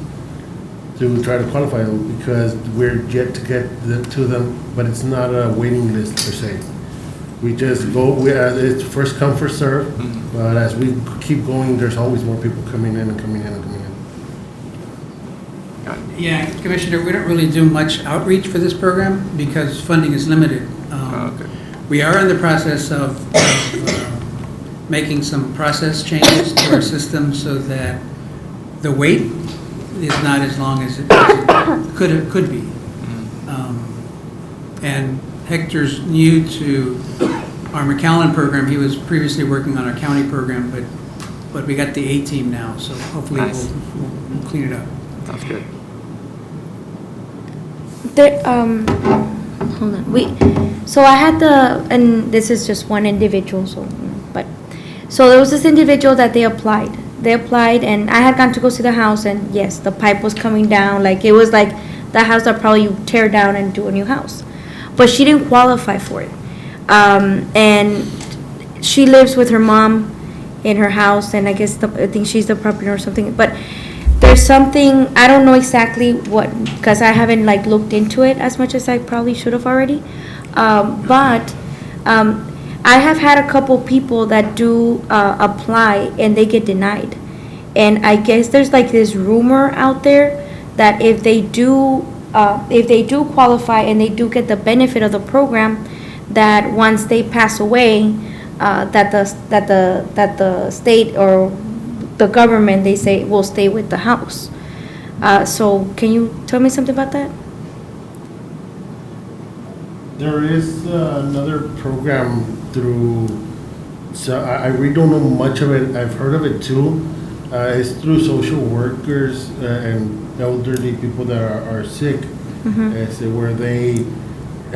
Speaker 19: to try to qualify them because we're yet to get to them, but it's not a waiting list per se. We just go, it's first come, first serve, but as we keep going, there's always more people coming in and coming in and coming in.
Speaker 18: Yeah, Commissioner, we don't really do much outreach for this program because funding is limited.
Speaker 8: Okay.
Speaker 18: We are in the process of making some process changes to our system so that the wait is not as long as it could be. And Hector's new to our McAllen program. He was previously working on our county program, but we got the A team now, so hopefully
Speaker 8: Nice.
Speaker 18: we'll clean it up.
Speaker 8: Sounds good.
Speaker 5: Hold on. So I had and this is just one individual, so there was this individual that they applied. And I had gone to go see the house, and yes, the pipe was coming down. Like, it was like the house that probably you tear down and do a new house. But she didn't qualify for it. And she lives with her mom in her house, and I think she's the property owner or something. But there's something, I don't know exactly what, because I haven't looked into it as much as I probably should have already. But I have had a couple people that do apply and they get denied. And I guess there's this rumor out there that if they do qualify and they do get the benefit of the program, that once they pass away, that the state or the government, they say, will stay with the house. So can you tell me something about that?
Speaker 19: There is another program through, so I really don't know much of it. I've heard of it too. It's through social workers and elderly people that are sick. It's where they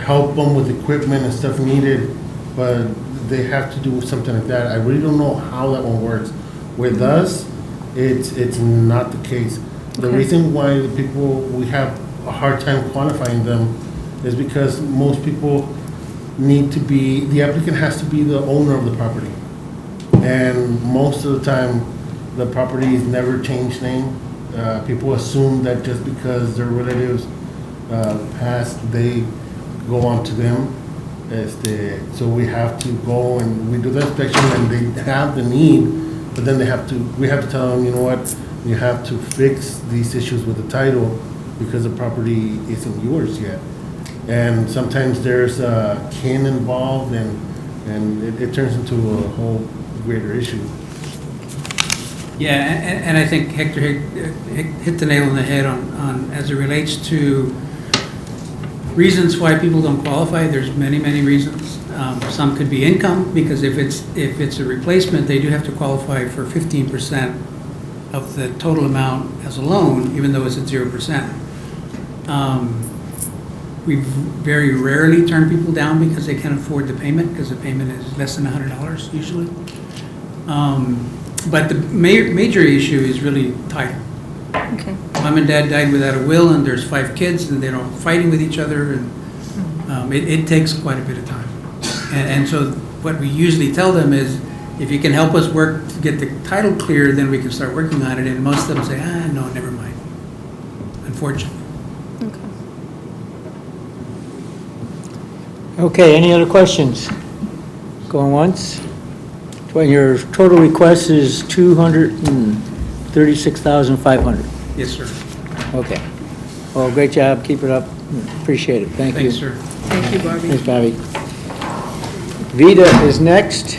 Speaker 19: help them with equipment and stuff needed, but they have to do something like that. I really don't know how that one works. With us, it's not the case. The reason why we have a hard time qualifying them is because most people the applicant has to be the owner of the property. And most of the time, the property is never changed name. People assume that just because their relatives passed, they go on to them. So we have to go and we do the inspection and they have the need, but then we have to tell them, you know what, you have to fix these issues with the title because the property isn't yours yet. And sometimes there's kin involved, and it turns into a whole greater issue.
Speaker 18: Yeah, and I think Hector hit the nail on the head on as it relates to reasons why people don't qualify. There's many, many reasons. Some could be income, because if it's a replacement, they do have to qualify for 15% of the total amount as a loan, even though it's at 0%. We very rarely turn people down because they can't afford the payment, because the payment is less than $100 usually. But the major issue is really title.
Speaker 3: Okay.
Speaker 18: Mom and dad died without a will, and there's 5 kids, and they're all fighting with each other, and it takes quite a bit of time. And so what we usually tell them is, if you can help us work to get the title clear, then we can start working on it. And most of them say, no, never mind, unfortunately.
Speaker 2: Okay, any other questions? Going once? Your total request is $236,500.
Speaker 18: Yes, sir.
Speaker 2: Okay. Well, great job. Keep it up. Appreciate it. Thank you.
Speaker 18: Thanks, sir.
Speaker 9: Thank you, Bobby.
Speaker 2: Thanks, Bobby. Vida is next.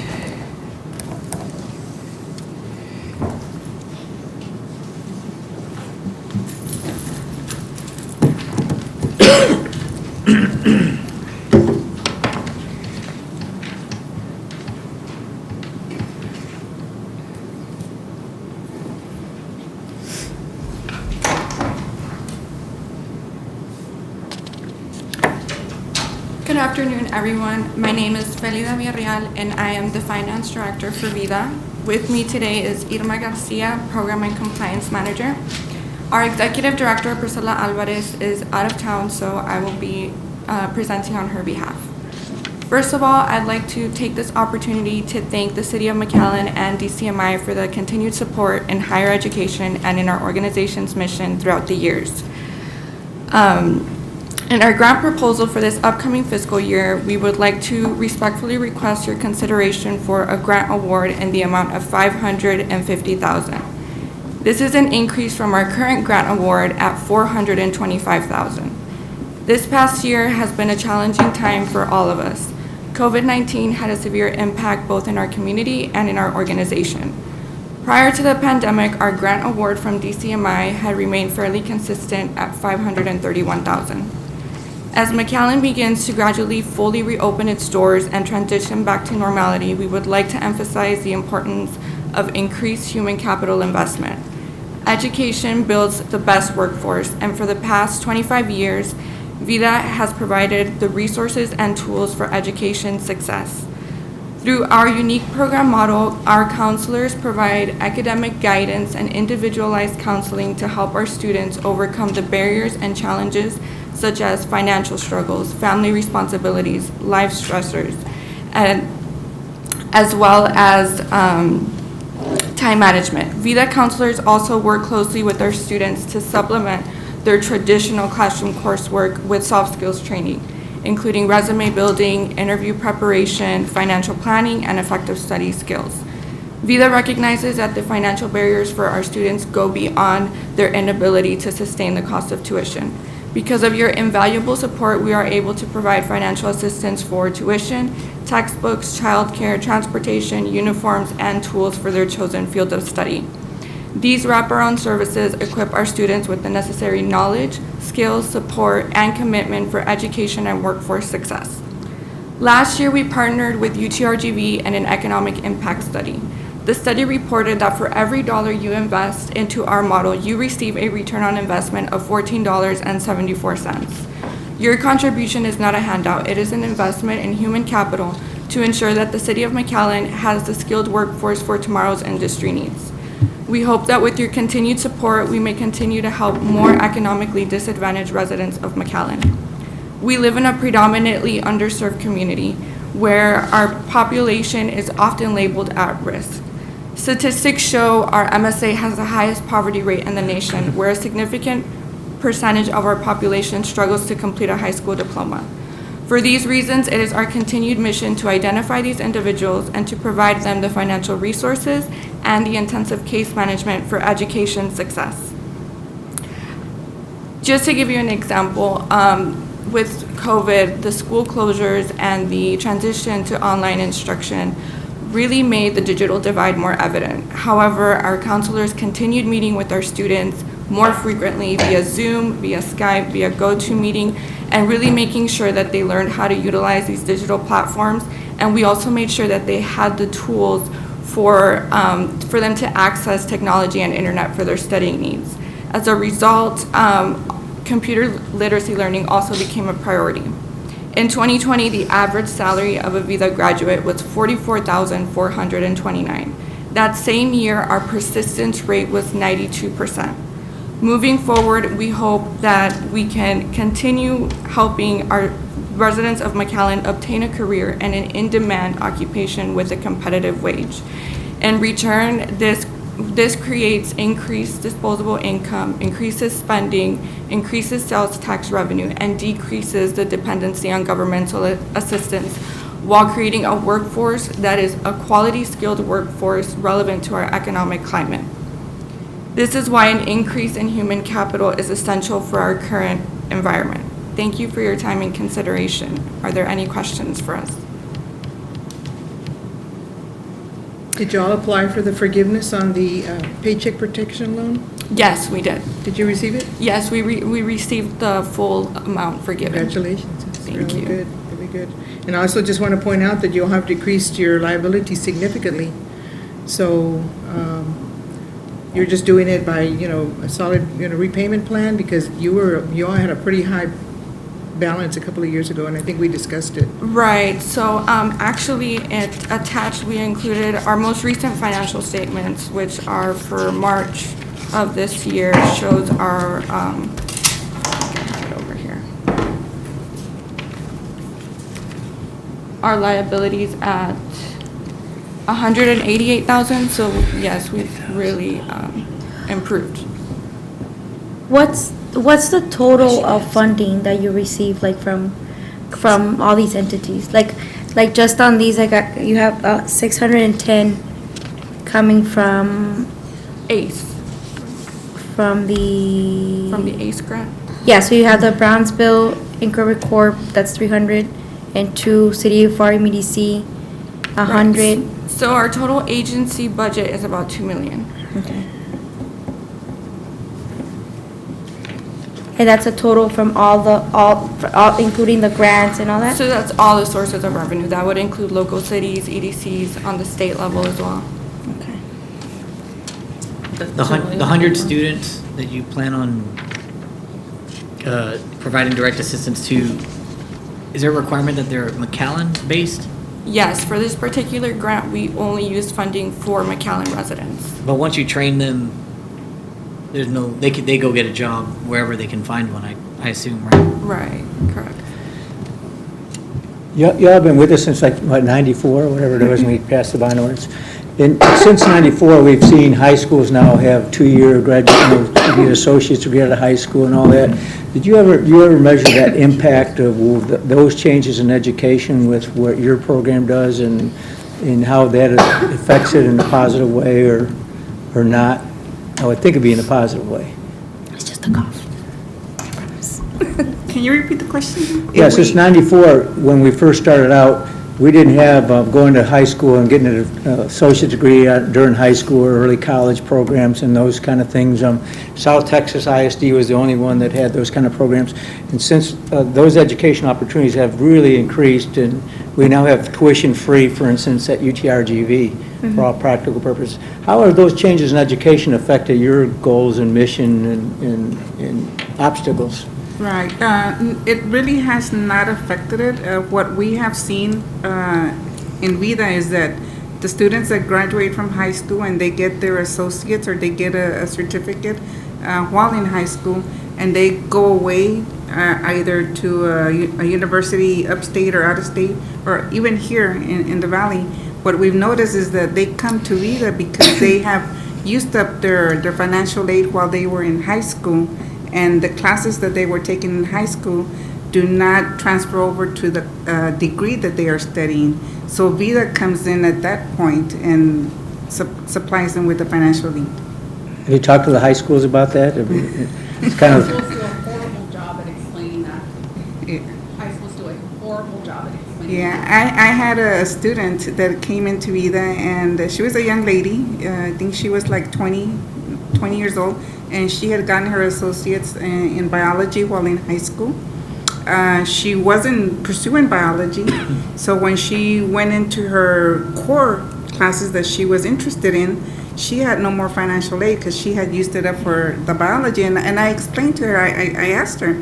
Speaker 20: Good afternoon, everyone. My name is Felida Villarreal, and I am the Finance Director for Vida. With me today is Irma Garcia, Program and Compliance Manager. Our Executive Director, Priscilla Alvarez, is out of town, so I will be presenting on her behalf. First of all, I'd like to take this opportunity to thank the City of McAllen and DCMI for the continued support in higher education and in our organization's mission throughout the years. In our grant proposal for this upcoming fiscal year, we would like to respectfully request your consideration for a grant award in the amount of $550,000. This is an increase from our current grant award at $425,000. This past year has been a challenging time for all of us. COVID-19 had a severe impact both in our community and in our organization. Prior to the pandemic, our grant award from DCMI had remained fairly consistent at $531,000. As McAllen begins to gradually fully reopen its doors and transition back to normality, we would like to emphasize the importance of increased human capital investment. Education builds the best workforce, and for the past 25 years, Vida has provided the resources and tools for education success. Through our unique program model, our counselors provide academic guidance and individualized counseling to help our students overcome the barriers and challenges such as financial struggles, family responsibilities, life stressors, and as well as time management. Vida counselors also work closely with our students to supplement their traditional classroom coursework with soft skills training, including resume building, interview preparation, financial planning, and effective study skills. Vida recognizes that the financial barriers for our students go beyond their inability to sustain the cost of tuition. Because of your invaluable support, we are able to provide financial assistance for tuition, textbooks, childcare, transportation, uniforms, and tools for their chosen field of study. These wraparound services equip our students with the necessary knowledge, skills, support, and commitment for education and workforce success. Last year, we partnered with UTRGV in an economic impact study. The study reported that for every dollar you invest into our model, you receive a return on investment of $14.74. Your contribution is not a handout. It is an investment in human capital to ensure that the City of McAllen has the skilled workforce for tomorrow's industry needs. We hope that with your continued support, we may continue to help more economically disadvantaged residents of McAllen. We live in a predominantly underserved community where our population is often labeled at risk. Statistics show our MSA has the highest poverty rate in the nation, where a significant percentage of our population struggles to complete a high school diploma. For these reasons, it is our continued mission to identify these individuals and to provide them the financial resources and the intensive case management for education success. Just to give you an example, with COVID, the school closures and the transition to online instruction really made the digital divide more evident. However, our counselors continued meeting with our students more frequently via Zoom, via Skype, via GoToMeeting, and really making sure that they learned how to utilize these digital platforms. And we also made sure that they had the tools for them to access technology and internet for their studying needs. As a result, computer literacy learning also became a priority. In 2020, the average salary of a Vida graduate was $44,429. That same year, our persistence rate was 92%. Moving forward, we hope that we can continue helping our residents of McAllen obtain a career and an in-demand occupation with a competitive wage. In return, this creates increased disposable income, increases spending, increases sales tax revenue, and decreases the dependency on governmental assistance while creating a workforce that is a quality skilled workforce relevant to our economic climate. This is why an increase in human capital is essential for our current environment. Thank you for your time and consideration. Are there any questions for us?
Speaker 9: Did you all apply for the forgiveness on the paycheck protection loan?
Speaker 20: Yes, we did.
Speaker 9: Did you receive it?
Speaker 20: Yes, we received the full amount forgiven.
Speaker 9: Congratulations. That's
Speaker 20: Thank
Speaker 9: really
Speaker 20: you.
Speaker 9: good, really good. And I also just want to point out that you'll have decreased your liability significantly. So you're just doing it by, a solid, repayment plan, because you all had a pretty high balance a couple of years ago, and I think we discussed it.
Speaker 20: Right, so actually attached we included our most recent financial statements, which are for March of this year, shows our, right over here. Our liabilities at 188,000, so yes, we've really improved.
Speaker 5: What's the total of funding that you receive, like from all these entities? Like just on these, you have 610 coming from
Speaker 20: ACE.
Speaker 5: From the
Speaker 20: ACE grant.
Speaker 5: Yeah, so you have the Brownsville Incorporated Corp. That's 300, and 2 City of FAR MEDC 100.
Speaker 20: Right. So our total agency budget is about $2 million.
Speaker 5: Okay. And that's a total from all including the grants and all that?
Speaker 20: So that's all the sources of revenue. That would include local cities, EDCs on the state level as well.
Speaker 5: Okay.
Speaker 11: The 100 students that you plan on providing direct assistance to, is there a requirement that they're McAllen based?
Speaker 20: Yes, for this particular grant, we only used funding for McAllen residents.
Speaker 11: But once you train them, they go get a job wherever they can find one, I assume, right?
Speaker 20: Right, correct.
Speaker 2: Y'all have been with us since 94, or whatever it was when we passed the bond ordinance. And since 94, we've seen high schools now have 2-year graduate, to get associates degree out of high school and all that. Did you ever measure that impact of those changes in education with what your program does, and how that affects it in a positive way or not? I would think it'd be in a positive way.
Speaker 5: It's just a cough.
Speaker 10: Can you repeat the question?
Speaker 2: Yeah, since 94, when we first started out, we didn't have going to high school and getting an associate degree during high school or early college programs and those kind of things. South Texas ISD was the only one that had those kind of programs. And since those education opportunities have really increased, and we now have tuition free, for instance, at UTRGV for all practical purposes. How have those changes in education affected your goals and mission and obstacles?
Speaker 10: Right. It really has not affected it. What we have seen in Vida is that the students that graduate from high school and they get their associates or they get a certificate while in high school, and they go away either to a university upstate or out of state, or even here in the Valley, what we've noticed is that they come to Vida because they have used up their financial aid while they were in high school, and the classes that they were taking in high school do not transfer over to the degree that they are studying. So Vida comes in at that point and supplies them with the financial aid.
Speaker 2: Have you talked to the high schools about that? It's kind of
Speaker 10: horrible job at explaining. Yeah, I had a student that came into VIDA, and she was a young lady. I think she was like 20 years old, and she had gotten her associates in biology while in high school. She wasn't pursuing biology, so when she went into her core classes that she was interested in, she had no more financial aid because she had used it up for the biology. And I explained to her, I asked her,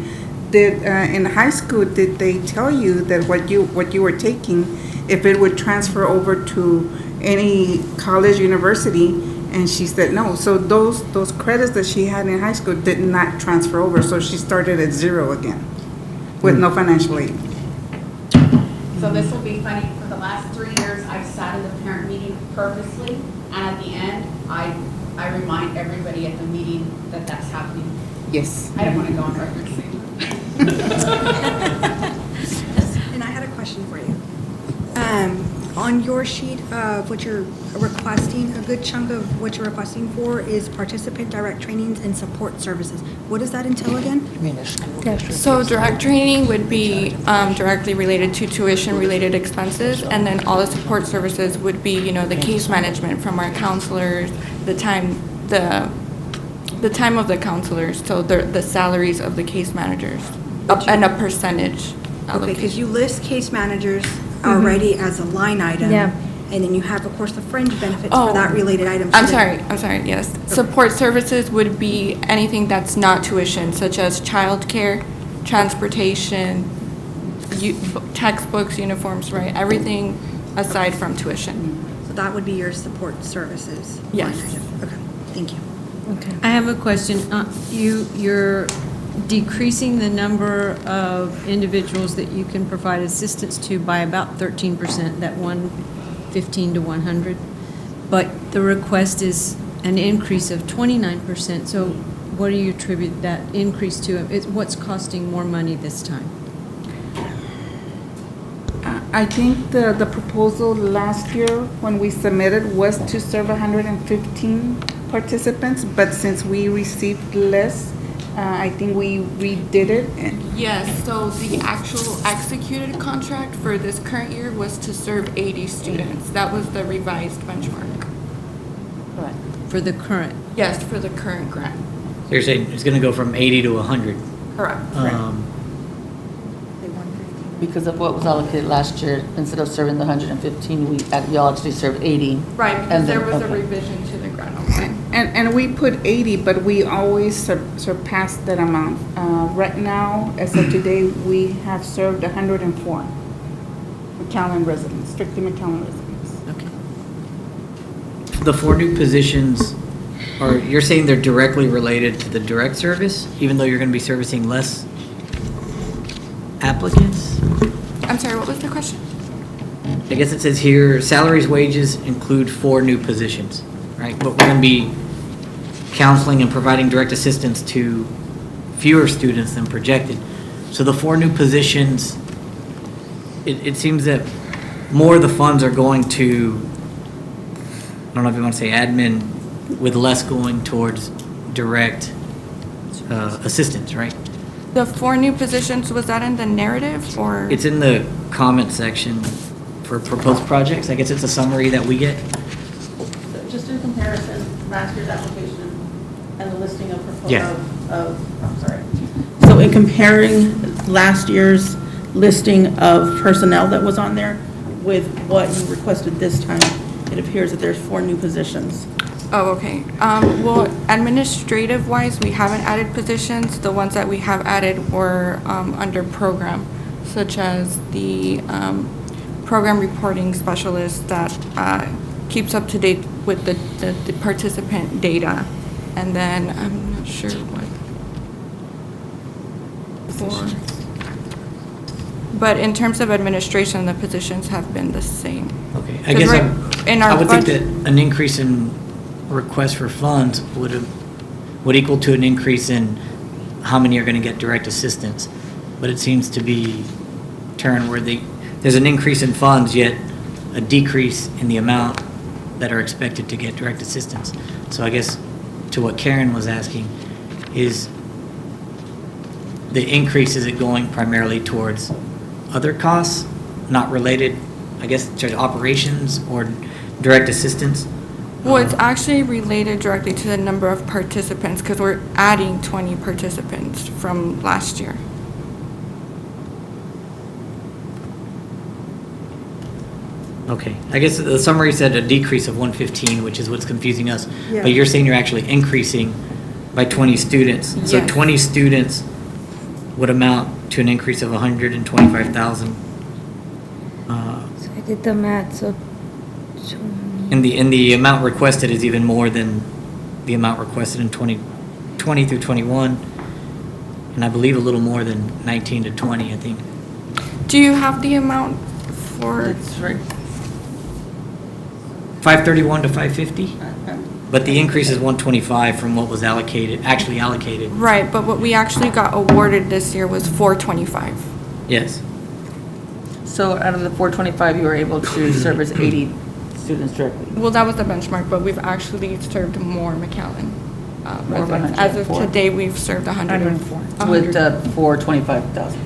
Speaker 10: did in high school, did they tell you that what you were taking, if it would transfer over to any college, university? And she said no. So those credits that she had in high school did not transfer over. So she started at zero again with no financial aid.
Speaker 21: So this will be funny. For the last 3 years, I've sat in the parent meeting purposely, and at the end, I remind everybody at the meeting that that's happening.
Speaker 10: Yes.
Speaker 21: I don't want to go on record saying
Speaker 22: And I had a question for you. On your sheet of what you're requesting, a good chunk of what you're requesting for is participant direct trainings and support services. What does that entail again?
Speaker 20: So direct training would be directly related to tuition-related expenses, and then all the support services would be, the case management from our counselors, the time of the counselors, so the salaries of the case managers, and a percentage.
Speaker 22: Okay, because you list case managers already as a line item.
Speaker 5: Yeah.
Speaker 22: And then you have, of course, the fringe benefits for that related item.
Speaker 20: I'm sorry, yes. Support services would be anything that's not tuition, such as childcare, transportation, textbooks, uniforms, right? Everything aside from tuition.
Speaker 22: So that would be your support services.
Speaker 20: Yes.
Speaker 22: line item. Okay, thank you.
Speaker 4: Okay. I have a question. You're decreasing the number of individuals that you can provide assistance to by about 13%, that 115 to 100. But the request is an increase of 29%. So what do you attribute that increase to? What's costing more money this time?
Speaker 10: I think the proposal last year when we submitted was to serve 115 participants, but since we received less, I think we redid it.
Speaker 20: Yes, so the actual executed contract for this current year was to serve 80 students. That was the revised benchmark.
Speaker 4: For the current?
Speaker 20: Yes, for the current grant.
Speaker 11: So you're saying it's going to go from 80 to 100?
Speaker 20: Correct.
Speaker 15: Because of what was allocated last year, instead of serving the 115, we actually served 80.
Speaker 20: Right, because
Speaker 15: And
Speaker 20: there
Speaker 15: then-
Speaker 20: was a
Speaker 15: okay.
Speaker 20: revision to the grant amount.
Speaker 10: And we put 80, but we always surpass that amount. Right now, as of today, we have served 104 McAllen residents, strictly McAllen residents.
Speaker 11: Okay. The 4 new positions, you're saying they're directly related to the direct service, even though you're going to be servicing less applicants?
Speaker 20: I'm sorry, what was the question?
Speaker 11: I guess it says here, salaries, wages include 4 new positions, right? But we're going to be counseling and providing direct assistance to fewer students than projected. So the 4 new positions, it seems that more of the funds are going to, I don't know if you want to say admin, with less going towards direct assistance, right?
Speaker 20: The 4 new positions, was that in the narrative or?
Speaker 11: It's in the comment section for proposed projects. I guess it's a summary that we get.
Speaker 15: So just in comparison, last year's application and the listing of proposal
Speaker 11: Yeah.
Speaker 15: I'm sorry. So in comparing last year's listing of personnel that was on there with what you requested this time, it appears that there's 4 new positions.
Speaker 20: Oh, okay. Well, administrative-wise, we haven't added positions. The ones that we have added were under program, such as the program reporting specialist that keeps up to date with the participant data. And then, I'm not sure what. But in terms of administration, the positions have been the same.
Speaker 11: Okay, I guess I would think that an increase in requests for funds would equal to an increase in how many are going to get direct assistance. But it seems to be turned where there's an increase in funds, yet a decrease in the amount that are expected to get direct assistance. So I guess to what Karen was asking, is the increase, is it going primarily towards other costs, not related, I guess, to operations or direct assistance?
Speaker 20: Well, it's actually related directly to the number of participants because we're adding 20 participants from last year.
Speaker 11: Okay, I guess the summary said a decrease of 115, which is what's confusing us.
Speaker 20: Yeah.
Speaker 11: But you're saying you're actually increasing by 20 students. So
Speaker 20: Yes.
Speaker 11: 20 students would amount to an increase of 125,000.
Speaker 5: So I did the math, so.
Speaker 11: And the amount requested is even more than the amount requested in 2020 through 21. And I believe a little more than 19 to 20, I think.
Speaker 20: Do you have the amount for?
Speaker 15: That's right.
Speaker 11: 531 to 550? But the increase is 125 from what was actually allocated.
Speaker 20: Right, but what we actually got awarded this year was 425.
Speaker 11: Yes.
Speaker 15: So out of the 425, you were able to service 80 students directly?
Speaker 20: Well, that was the benchmark, but we've actually served more McAllen
Speaker 15: More of
Speaker 20: residents. As of
Speaker 15: 104.
Speaker 20: today, we've served 104.
Speaker 15: With the 425,000.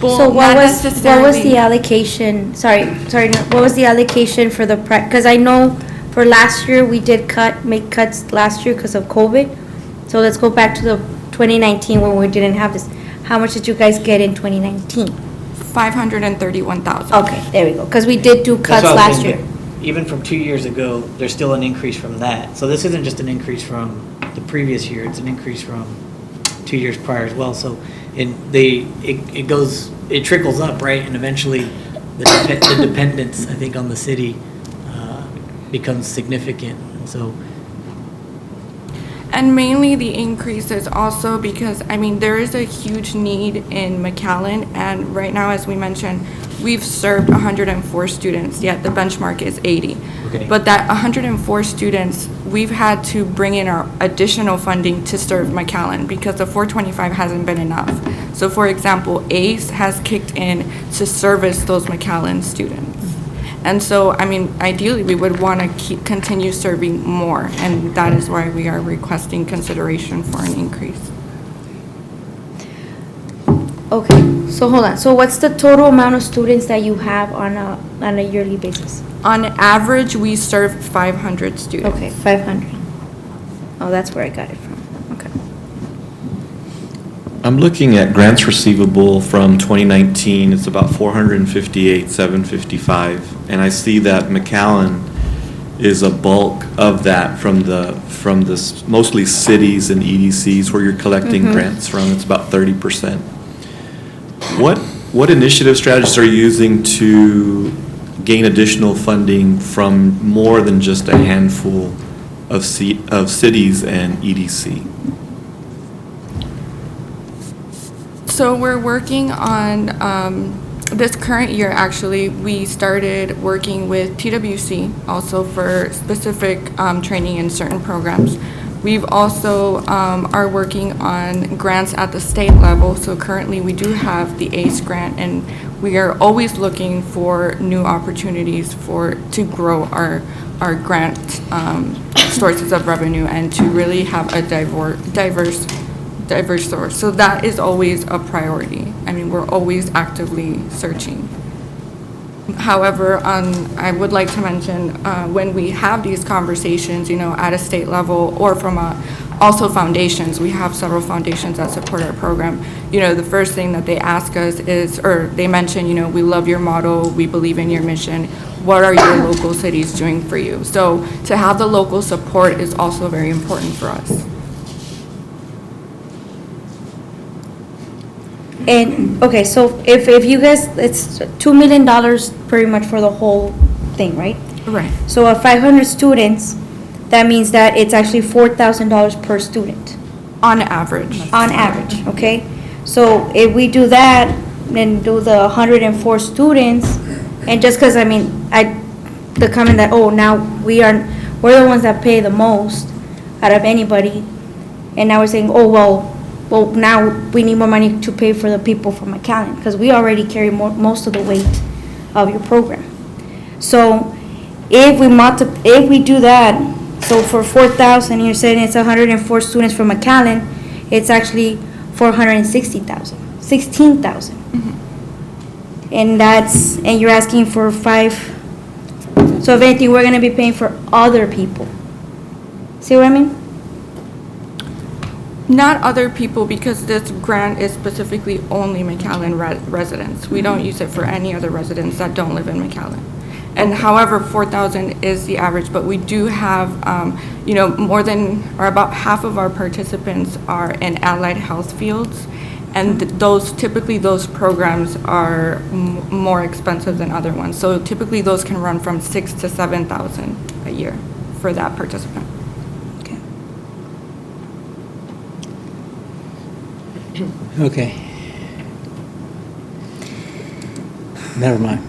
Speaker 20: Well,
Speaker 5: So what
Speaker 20: not
Speaker 5: was
Speaker 20: necessarily.
Speaker 5: the allocation, sorry, no, what was the allocation for the because I know for last year, we did make cuts last year because of COVID. So let's go back to the 2019 when we didn't have this. How much did you guys get in 2019?
Speaker 20: 531,000.
Speaker 5: Okay, there we go, because we did do
Speaker 11: That's
Speaker 5: cuts
Speaker 11: what I was
Speaker 5: last
Speaker 11: saying,
Speaker 5: year.
Speaker 11: but even from 2 years ago, there's still an increase from that. So this isn't just an increase from the previous year, it's an increase from 2 years prior as well. So it trickles up, right? And eventually the dependence, I think, on the city becomes significant. And so
Speaker 20: And mainly the increase is also because, I mean, there is a huge need in McAllen, and right now, as we mentioned, we've served 104 students, yet the benchmark is 80.
Speaker 11: Okay.
Speaker 20: But that 104 students, we've had to bring in our additional funding to serve McAllen because the 425 hasn't been enough. So for example, ACE has kicked in to service those McAllen students. And so, I mean, ideally, we would want to continue serving more, and that is why we are requesting consideration for an increase.
Speaker 5: Okay, so hold on. So what's the total amount of students that you have on a yearly basis?
Speaker 20: On average, we serve 500 students.
Speaker 5: Okay, 500. Oh, that's where I got it from. Okay.
Speaker 14: I'm looking at grants receivable from 2019, it's about 458,755, and I see that McAllen is a bulk of that from the mostly cities and EDCs where you're collecting grants from, it's about 30%. What initiative strategies are you using to gain additional funding from more than just a handful of cities and EDC?
Speaker 20: So we're working on, this current year, actually, we started working with TWC also for specific training in certain programs. We've also are working on grants at the state level. So currently we do have the ACE grant, and we are always looking for new opportunities to grow our grant sources of revenue and to really have a diverse source. So that is always a priority. I mean, we're always actively searching. However, I would like to mention, when we have these conversations, at a state level or from also foundations, we have several foundations that support our program. The first thing that they ask us is, or they mention, we love your motto, we believe in your mission. What are your local cities doing for you? So to have the local support is also very important for us.
Speaker 5: And, okay, so if you guys, it's $2 million pretty much for the whole thing, right?
Speaker 20: Right.
Speaker 5: So at 500 students, that means that it's actually $4,000 per student.
Speaker 20: On average.
Speaker 5: On average, okay? So if we do that, then do the 104 students, and just because, the comment that, now we're the ones that pay the most out of anybody, and now we're saying, well, now we need more money to pay for the people from McAllen, because we already carry most of the weight of your program. So if we do that, so for 4,000, you're saying it's 104 students from McAllen, it's actually 460,000, 16,000. And and you're asking for 5, so if anything, we're gonna be paying for other people. See what I mean?
Speaker 20: Not other people, because this grant is specifically only McAllen residents. We don't use it for any other residents that don't live in McAllen. And however, 4,000 is the average, but we do have, more than, or about half of our participants are in allied health fields. And typically those programs are more expensive than other ones. So typically those can run from 6,000 to 7,000 a year for that participant.
Speaker 2: Okay. Never mind.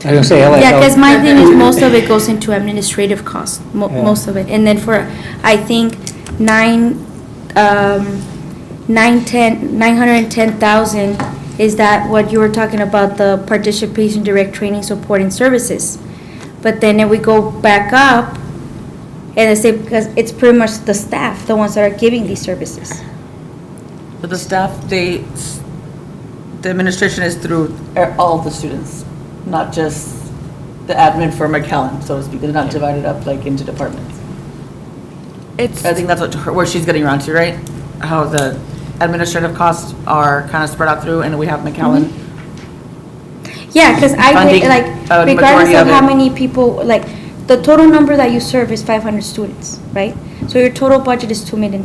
Speaker 2: I was gonna say LA.
Speaker 5: Yeah, because my thing is most of it goes into administrative costs, most of it. And then for, I think, 910,000, is that what you were talking about, the participation, direct training, support, and services? But then if we go back up, and I say, because it's pretty much the staff, the ones that are giving these services.
Speaker 15: For the staff, the administration is through all the students, not just the admin for McAllen, so to speak. They're not divided up like into departments. I think that's where she's getting around to, right? How the administrative costs are kind of spread out through, and we have McAllen.
Speaker 5: Yeah, because
Speaker 15: Funding,
Speaker 5: regardless
Speaker 15: majority
Speaker 5: of
Speaker 15: of
Speaker 5: how
Speaker 15: it.
Speaker 5: many people, like, the total number that you serve is 500 students, right? So your total budget is $2 million.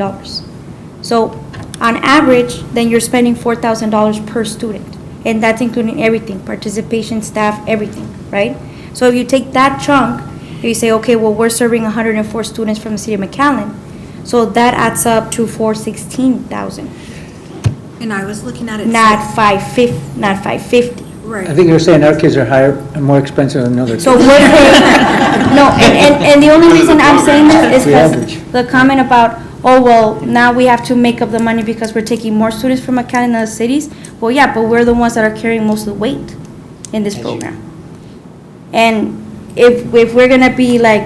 Speaker 5: So on average, then you're spending $4,000 per student. And that's including everything, participation, staff, everything, right? So if you take that chunk, you say, okay, well, we're serving 104 students from the city of McAllen. So that adds up to $416,000.
Speaker 22: And I was looking at it.
Speaker 5: Not 550.
Speaker 22: Right.
Speaker 2: I think you're saying our kids are more expensive than other kids.
Speaker 5: So we're paying, no, and the only reason I'm saying this is
Speaker 2: The
Speaker 5: because
Speaker 2: average.
Speaker 5: the comment about, oh, well, now we have to make up the money because we're taking more students from McAllen and other cities. Well, yeah, but we're the ones that are carrying most of the weight in this program. And if we're gonna be like,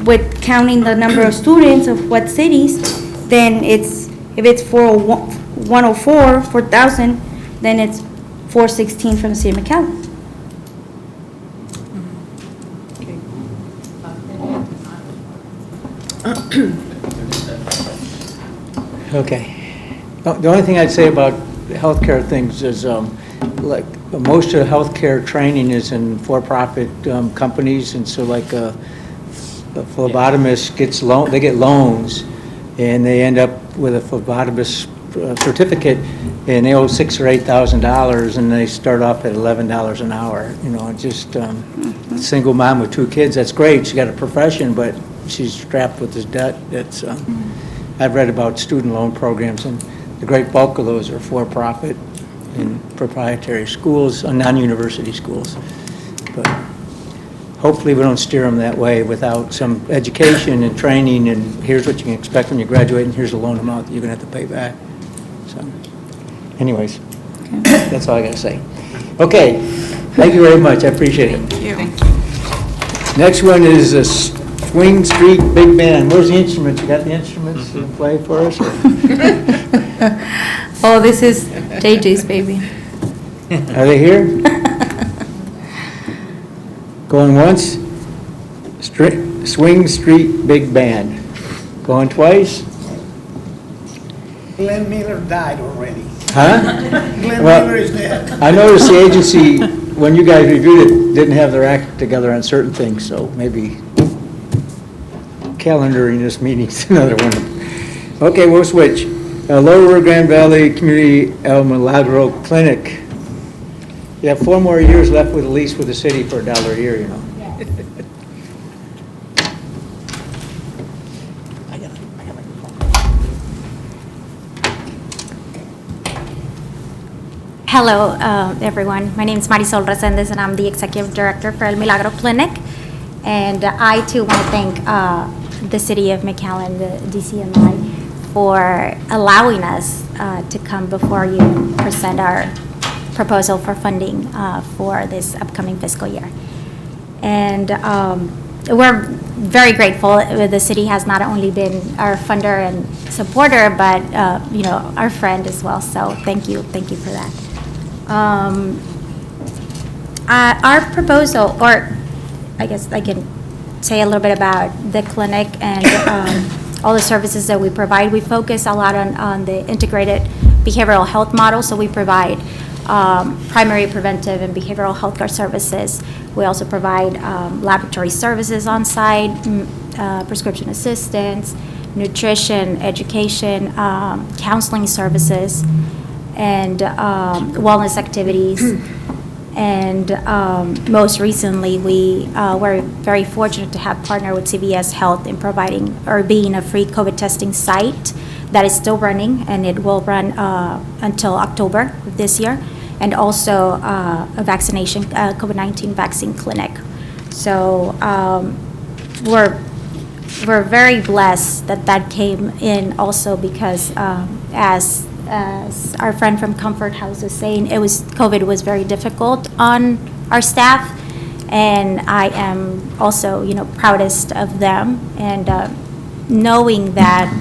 Speaker 5: with counting the number of students of what cities, then if it's 4,000, then it's 416 from the city of McAllen.
Speaker 2: Okay. The only thing I'd say about healthcare things is, like, most of the healthcare training is in for-profit companies, and so like a phlebotomist they get loans, and they end up with a phlebotomist certificate, and they owe $6,000 or $8,000, and they start off at $11 an hour. Just single mom with 2 kids. That's great. She got a profession, but she's strapped with this debt. That's I've read about student loan programs, and the great bulk of those are for-profit and proprietary schools, non-university schools. But hopefully we don't steer them that way without some education and training, and here's what you can expect when you graduate, and here's the loan amount that you're going to have to pay back. So, anyways, that's all I got to say. Okay, thank you very much. I appreciate it.
Speaker 20: Thank you.
Speaker 2: Next one is a Swing Street Big Band. Where's the instruments? You got the instruments to play for us?
Speaker 5: Oh, this is JJ's baby.
Speaker 2: Are they here? Going once? Swing Street Big Band. Going twice?
Speaker 1: Glenn Miller died already.
Speaker 2: Huh?
Speaker 1: Glenn
Speaker 2: Well,
Speaker 1: Miller is dead.
Speaker 2: I noticed the agency, when you guys reviewed it, didn't have their act together on certain things, so maybe calendaring this meeting's another one. Okay, we'll switch. Lower Grand Valley Community El Milagro Clinic. You have 4 more years left with a lease with the city for $1 a year,
Speaker 6: Hello, everyone. My name is Marisol Resendez, and I'm the Executive Director for El Milagro Clinic. And I, too, want to thank the City of McAllen, the DCMI, for allowing us to come before you and present our proposal for funding for this upcoming fiscal year. And we're very grateful. The city has not only been our funder and supporter, but our friend as well. So thank you for that. Our proposal, or I guess I can say a little bit about the clinic and all the services that we provide. We focus a lot on the integrated behavioral health model, so we provide primary preventive and behavioral health care services. We also provide laboratory services on site, prescription assistance, nutrition, education, counseling services, and wellness activities. And most recently, we were very fortunate to have partnered with CVS Health in providing or being a free COVID testing site that is still running, and it will run until October of this year, and also a vaccination, COVID-19 vaccine clinic. So we're very blessed that that came in also because as our friend from Comfort House was saying, COVID was very difficult on our staff, and I am also, proudest of them, and knowing that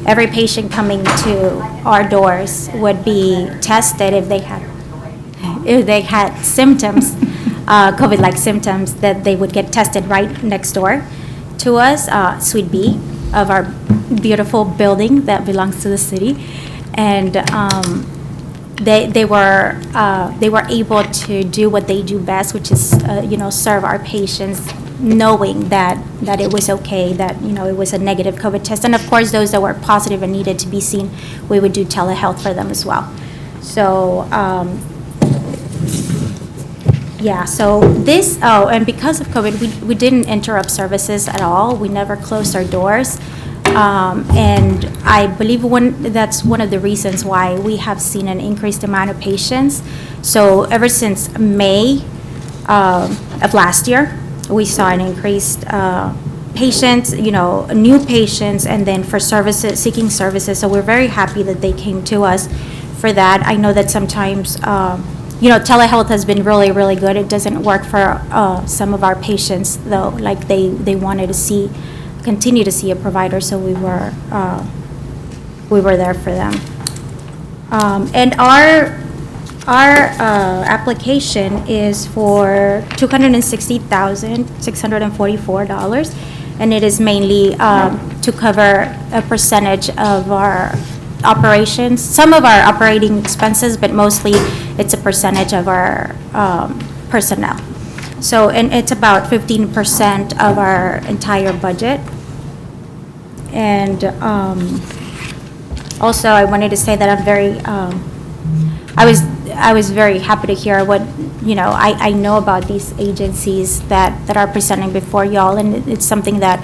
Speaker 6: every patient coming to our doors would be tested if they had symptoms, COVID-like symptoms, that they would get tested right next door to us, Suite B of our beautiful building that belongs to the city. And they were able to do what they do best, which is serve our patients, knowing that it was okay, that it was a negative COVID test, and of course those that were positive and needed to be seen, we would do telehealth for them as well. So so this and because of COVID, we didn't interrupt services at all. We never closed our doors. And I believe that's one of the reasons why we have seen an increased amount of patients. So ever since May of last year, we saw an increased patients, new patients, and then for services, seeking services. So we're very happy that they came to us for that. I know that sometimes, telehealth has been really, really good. It doesn't work for some of our patients, though, like they wanted to continue to see a provider, so we were there for them. And our application is for $260,644, and it is mainly to cover a percentage of our operations, some of our operating expenses, but mostly it's a percentage of our personnel. So, and it's about 15% of our entire budget. And also, I wanted to say that I'm very, I was very happy to hear what, I know about these agencies that are presenting before y'all, and it's something that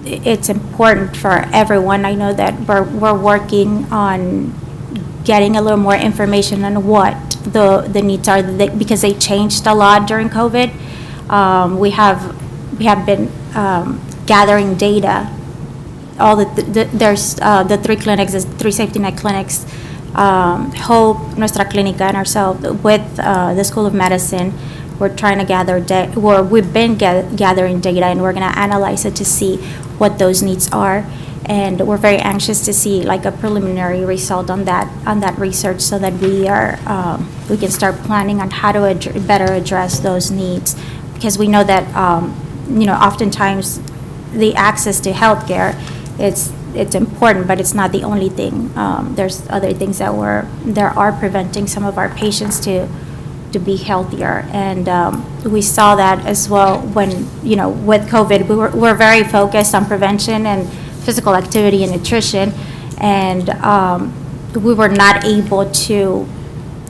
Speaker 6: it's important for everyone. I know that we're working on getting a little more information on what the needs are, because they changed a lot during COVID. We have been gathering data. There's the three clinics, the three safety net clinics, Hope, Nuestra Clínica, and ourselves with the School of Medicine. We're trying to gather data, or we've been gathering data, and we're going to analyze it to see what those needs are. And we're very anxious to see like a preliminary result on that research, so that we can start planning on how to better address those needs, because we know that oftentimes the access to healthcare, it's important, but it's not the only thing. There's other things that are preventing some of our patients to be healthier, and we saw that as well when with COVID. We're very focused on prevention and physical activity and nutrition, and we were not able to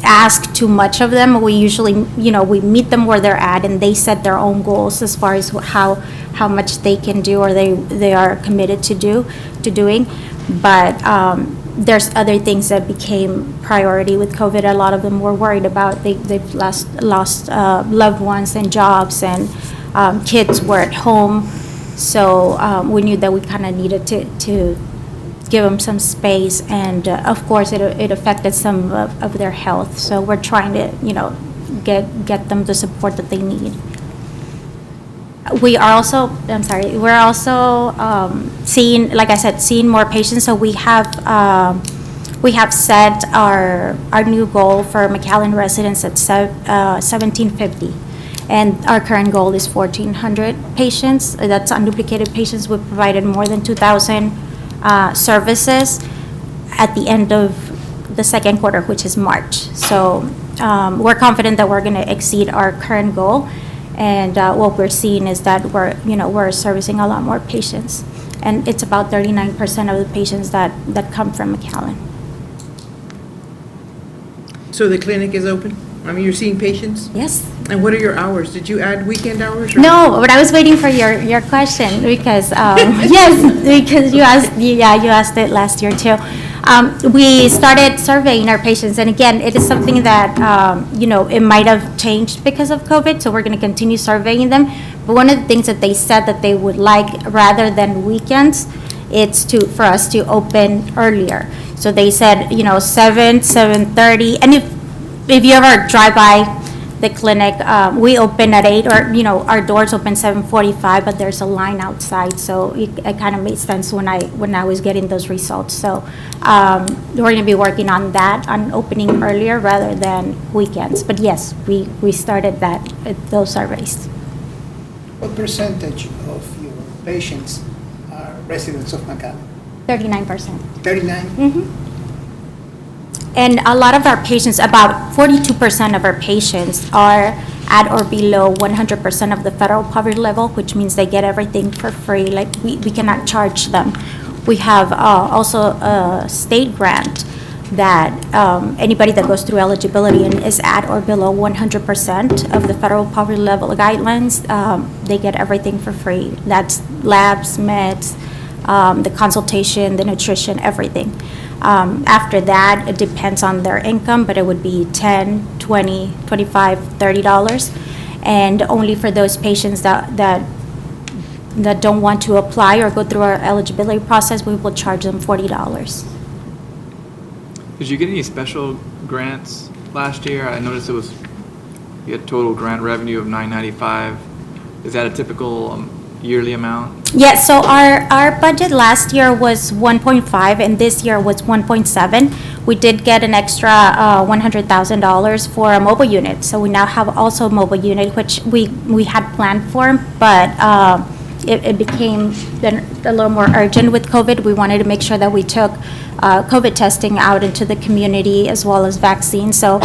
Speaker 6: ask too much of them. We usually, we meet them where they're at, and they set their own goals as far as how much they can do, or they are committed to doing. But there's other things that became priority with COVID. A lot of them were worried about they've lost loved ones and jobs, and kids were at home. So we knew that we kind of needed to give them some space, and of course it affected some of their health. So we're trying to get them the support that they need. We're also seeing, like I said, seeing more patients. So we have We have set our new goal for McAllen residents at 1,750. And our current goal is 1,400 patients. That's unduplicated patients. We've provided more than 2,000 services at the end of the second quarter, which is March. So we're confident that we're going to exceed our current goal. And what we're seeing is that we're servicing a lot more patients. And it's about 39% of the patients that come from McAllen.
Speaker 9: So the clinic is open? I mean, you're seeing patients?
Speaker 6: Yes.
Speaker 9: And what are your hours? Did you add weekend hours? Or?
Speaker 6: No, but I was waiting for your question because, yes, because you asked it last year too. We started surveying our patients, and again, it is something that, it might have changed because of COVID, so we're going to continue surveying them. But one of the things that they said that they would like, rather than weekends, it's for us to open earlier. So they said, 7:30, and if you ever drive by the clinic, we open at 8, or, our doors open 7:45, but there's a line outside, so it kind of made sense when I was getting those results. So we're going to be working on that, on opening earlier rather than weekends. But yes, we started those surveys.
Speaker 1: What percentage of your patients are residents of McAllen?
Speaker 6: 39%.
Speaker 1: 39?
Speaker 6: Mm-hmm. And a lot of our patients, about 42% of our patients are at or below 100% of the federal poverty level, which means they get everything for free. Like we cannot charge them. We have also a state grant that anybody that goes through eligibility and is at or below 100% of the federal poverty level guidelines, they get everything for free. That's labs, meds, the consultation, the nutrition, everything. After that, it depends on their income, but it would be $10, $20, $25, $30. And only for those patients that don't want to apply or go through our eligibility process, we will charge them $40.
Speaker 8: Did you get any special grants last year? I noticed you had total grant revenue of $995. Is that a typical yearly amount?
Speaker 6: Yes, so our budget last year was 1.5 and this year was 1.7. We did get an extra $100,000 for a mobile unit. So we now have also a mobile unit, which we had planned for, but it became a little more urgent with COVID. We wanted to make sure that we took COVID testing out into the community as well as vaccines. So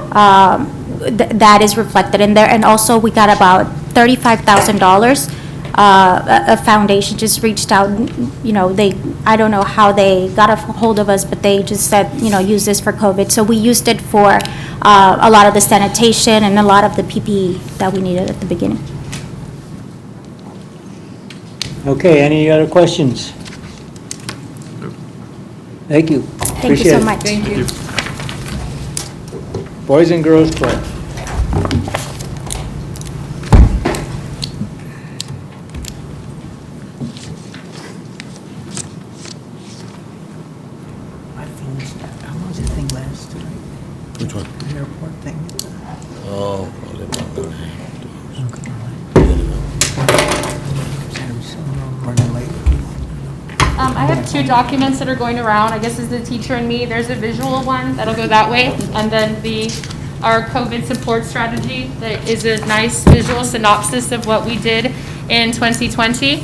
Speaker 6: that is reflected in there. And also we got about $35,000. A foundation just reached out, I don't know how they got a hold of us, but they just said, use this for COVID. So we used it for a lot of the sanitation and a lot of the PPE that we needed at the beginning.
Speaker 2: Okay, any other questions? Thank you.
Speaker 6: Thank you so much.
Speaker 9: Thank you.
Speaker 2: Boys and Girls Club.
Speaker 1: I finished that. How long did the thing last?
Speaker 7: Which one?
Speaker 1: The airport thing.
Speaker 7: Oh,
Speaker 1: Running late.
Speaker 13: I have two documents that are going around. I guess is the teacher and me. There's a visual one that'll go that way, and then our COVID support strategy that is a nice visual synopsis of what we did in 2020.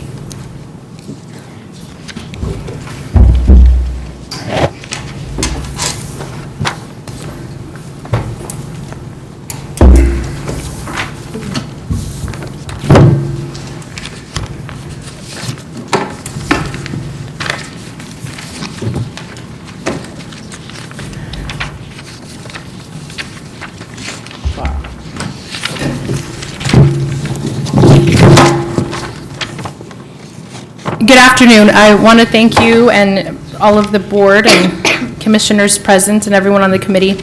Speaker 13: Good afternoon. I want to thank you and all of the board and commissioners present and everyone on the committee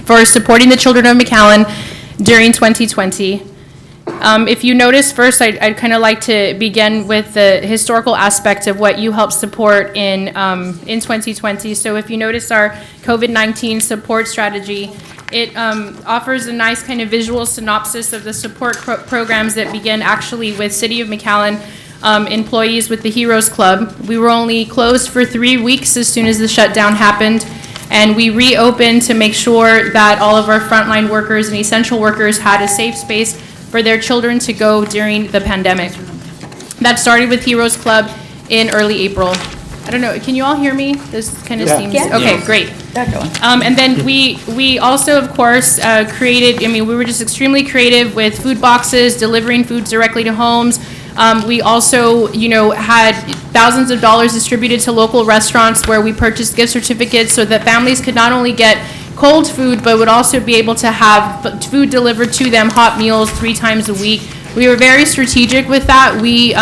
Speaker 13: for supporting the children of McAllen during 2020. If you notice first, I'd kind of like to begin with the historical aspect of what you helped support in 2020. So if you notice our COVID-19 support strategy, it offers a nice kind of visual synopsis of the support programs that begin actually with City of McAllen employees with the Heroes Club. We were only closed for 3 weeks as soon as the shutdown happened. And we reopened to make sure that all of our frontline workers and essential workers had a safe space for their children to go during the pandemic. That started with Heroes Club in early April. I don't know, can you all hear me? This kind of seems, okay, great. And then we also, of course, created, we were just extremely creative with food boxes, delivering foods directly to homes. We also, had thousands of dollars distributed to local restaurants where we purchased gift certificates so that families could not only get cold food, but would also be able to have food delivered to them, hot meals 3 times a week. We were very strategic with that. We